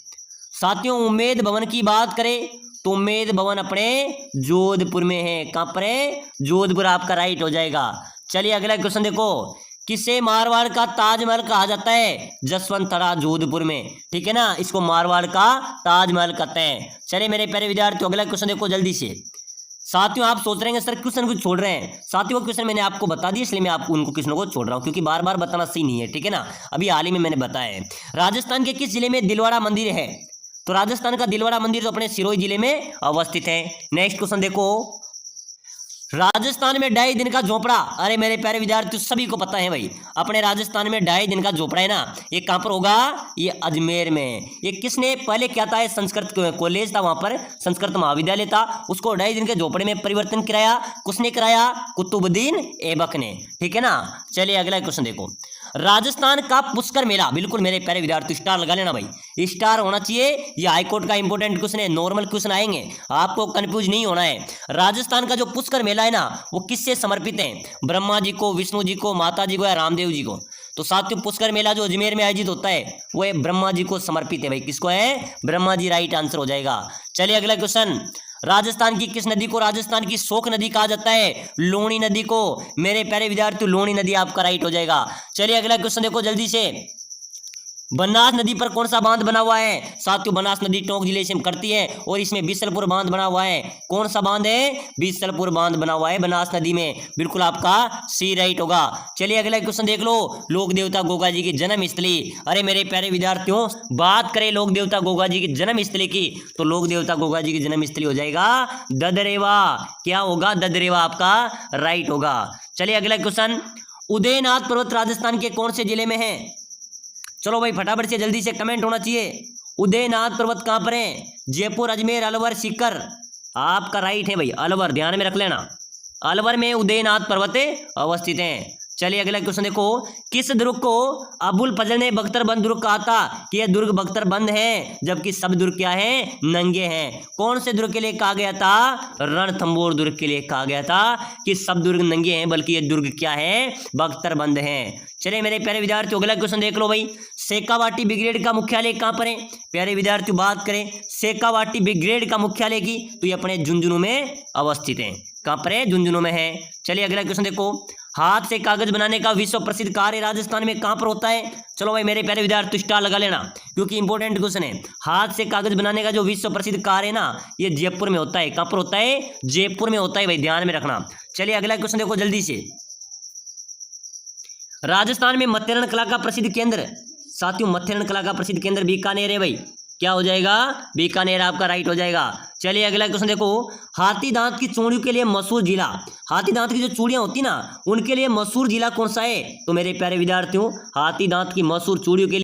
साथियों उम्मेद भवन की बात करें तो उम्मेद भवन अपने जोधपुर में है। कहाँ पर है? जोधपुर आपका राइट हो जाएगा। चलिए अगला क्वेश्चन देखो, किसे मारवाड़ का ताजमहल कहा जाता है? जसवंतरा जोधपुर में, ठीक है ना। इसको मारवाड़ का ताजमहल कहते हैं। चलिए मेरे प्यारे विद्यार्थियों अगला क्वेश्चन देखो जल्दी से। साथियों आप सोच रहे हैं सर क्वेश्चन को छोड़ रहे हैं। साथियों क्वेश्चन मैंने आपको बता दिया, इसलिए मैं आपको उनको क्वेश्चनों को छोड़ रहा हूं, क्योंकि बार बार बताना सही नहीं है, ठीक है ना। अभी हाल ही में मैंने बताया है। राजस्थान के किस जिले में दिलवाड़ा मंदिर है? तो राजस्थान का दिलवाड़ा मंदिर तो अपने सिरोही जिले में अवस्थित है। नेक्स्ट क्वेश्चन देखो, राजस्थान में 2.5 दिन का झोपड़ा, अरे मेरे प्यारे विद्यार्थियों सभी को पता है भाई, अपने राजस्थान में 2.5 दिन का झोपड़ा है ना, ये कहाँ पर होगा? ये अजमेर में। ये किसने पहले क्या था? संस्कृत कॉलेज था, वहां पर संस्कृत महाविद्यालय था, उसको 2.5 दिन के झोपड़े में परिवर्तन कराया। किसने कराया? कुतुबुद्दीन ऐबक ने, ठीक है ना। चलिए अगला क्वेश्चन देखो, राजस्थान का पुष्कर मेला, बिल्कुल मेरे प्यारे विद्यार्थी स्टार लगा लेना भाई, स्टार होना चाहिए। ये हाईकोर्ट का इंपॉर्टेंट क्वेश्चन है, नॉर्मल क्वेश्चन आएंगे, आपको कंफ्यूज नहीं होना है। राजस्थान का जो पुष्कर मेला है ना, वो किससे समर्पित है? ब्रह्मा जी को, विष्णु जी को, माता जी को या रामदेव जी को? तो साथियों पुष्कर मेला जो अजमेर में आयोजित होता है वो ब्रह्मा जी को समर्पित है भाई। किसको है? ब्रह्मा जी, राइट आंसर हो जाएगा। चलिए अगला क्वेश्चन, राजस्थान की किस नदी को राजस्थान की शोक नदी कहा जाता है? लूणी नदी को। मेरे प्यारे विद्यार्थी लूणी नदी आपका राइट हो जाएगा। चलिए अगला क्वेश्चन देखो जल्दी से, बनास नदी पर कौन सा बांध बना हुआ है? साथियों बनास नदी टोंक जिले से करती है और इसमें बीसलपुर बांध बना हुआ है। कौन सा बांध है? बीसलपुर बांध बना हुआ है बनास नदी में, बिल्कुल आपका सी राइट होगा। चलिए अगला क्वेश्चन देख लो, लोक देवता गोगा जी की जन्म स्थली। अरे मेरे प्यारे विद्यार्थियों बात करें लोक देवता गोगा जी की जन्म स्थली की, तो लोक देवता गोगा जी की जन्म स्थली हो जाएगा ददरेवा। क्या होगा? ददरेवा आपका राइट होगा। चलिए अगला क्वेश्चन, उदयनाथ पर्वत राजस्थान के कौन से जिले में है? चलो भाई फटाफट से जल्दी से कमेंट होना चाहिए। उदयनाथ पर्वत कहाँ पर है? जयपुर, अजमेर, अलवर, सीकर? आपका राइट है भाई अलवर, ध्यान में रख लेना। अलवर में उदयनाथ पर्वत अवस्थित हैं। चलिए अगला क्वेश्चन देखो, किस दुर्ग को अबुल फजल ने बख्तरबंद दुर्ग कहा था कि यह दुर्ग बख्तरबंद है जबकि सब दुर्ग क्या है, नंगे हैं। कौन से दुर्ग के लिए कहा गया था, रणथंबोर दुर्ग के लिए कहा गया था कि सब दुर्ग नंगे हैं बल्कि ये दुर्ग क्या है, बख्तरबंद है। चलिए मेरे प्यारे विद्यार्थियों अगला क्वेश्चन देख लो भाई, शेखावाटी ब्रिगेड का मुख्यालय कहाँ पर है। प्यारे विद्यार्थियों बात करें शेखावाटी ब्रिगेड का मुख्यालय की तो ये अपने झुंझुनू में अवस्थित है। कहाँ पर है, झुंझुनू में है। चलिए अगला क्वेश्चन देखो, हाथ से कागज बनाने का विश्व प्रसिद्ध कार्य राजस्थान में कहां पर होता है। चलो भाई मेरे प्यारे विद्यार्थी स्टार लगा लेना क्योंकि इंपॉर्टेंट क्वेश्चन है। हाथ से कागज बनाने का जो विश्व प्रसिद्ध कार्य है ना, ये जयपुर में होता है। कहां पर होता है, जयपुर में होता है भाई, ध्यान में रखना। चलिए अगला क्वेश्चन देखो जल्दी से, राजस्थान में मत्स्यरण कला का प्रसिद्ध केंद्र, साथियों मत्स्यरण कला का प्रसिद्ध केंद्र बीकानेर है भाई। क्या हो जाएगा, बीकानेर आपका राइट हो जाएगा। चलिए अगला क्वेश्चन देखो, हाथी दांत की चूड़ियों के लिए मशहूर जिला, हाथी दांत की जो चूड़ियां होती ना उनके लिए मशहूर जिला कौन सा है। तो मेरे प्यारे विद्यार्थियों हाथी दांत की मशहूर चूड़ियों के लिए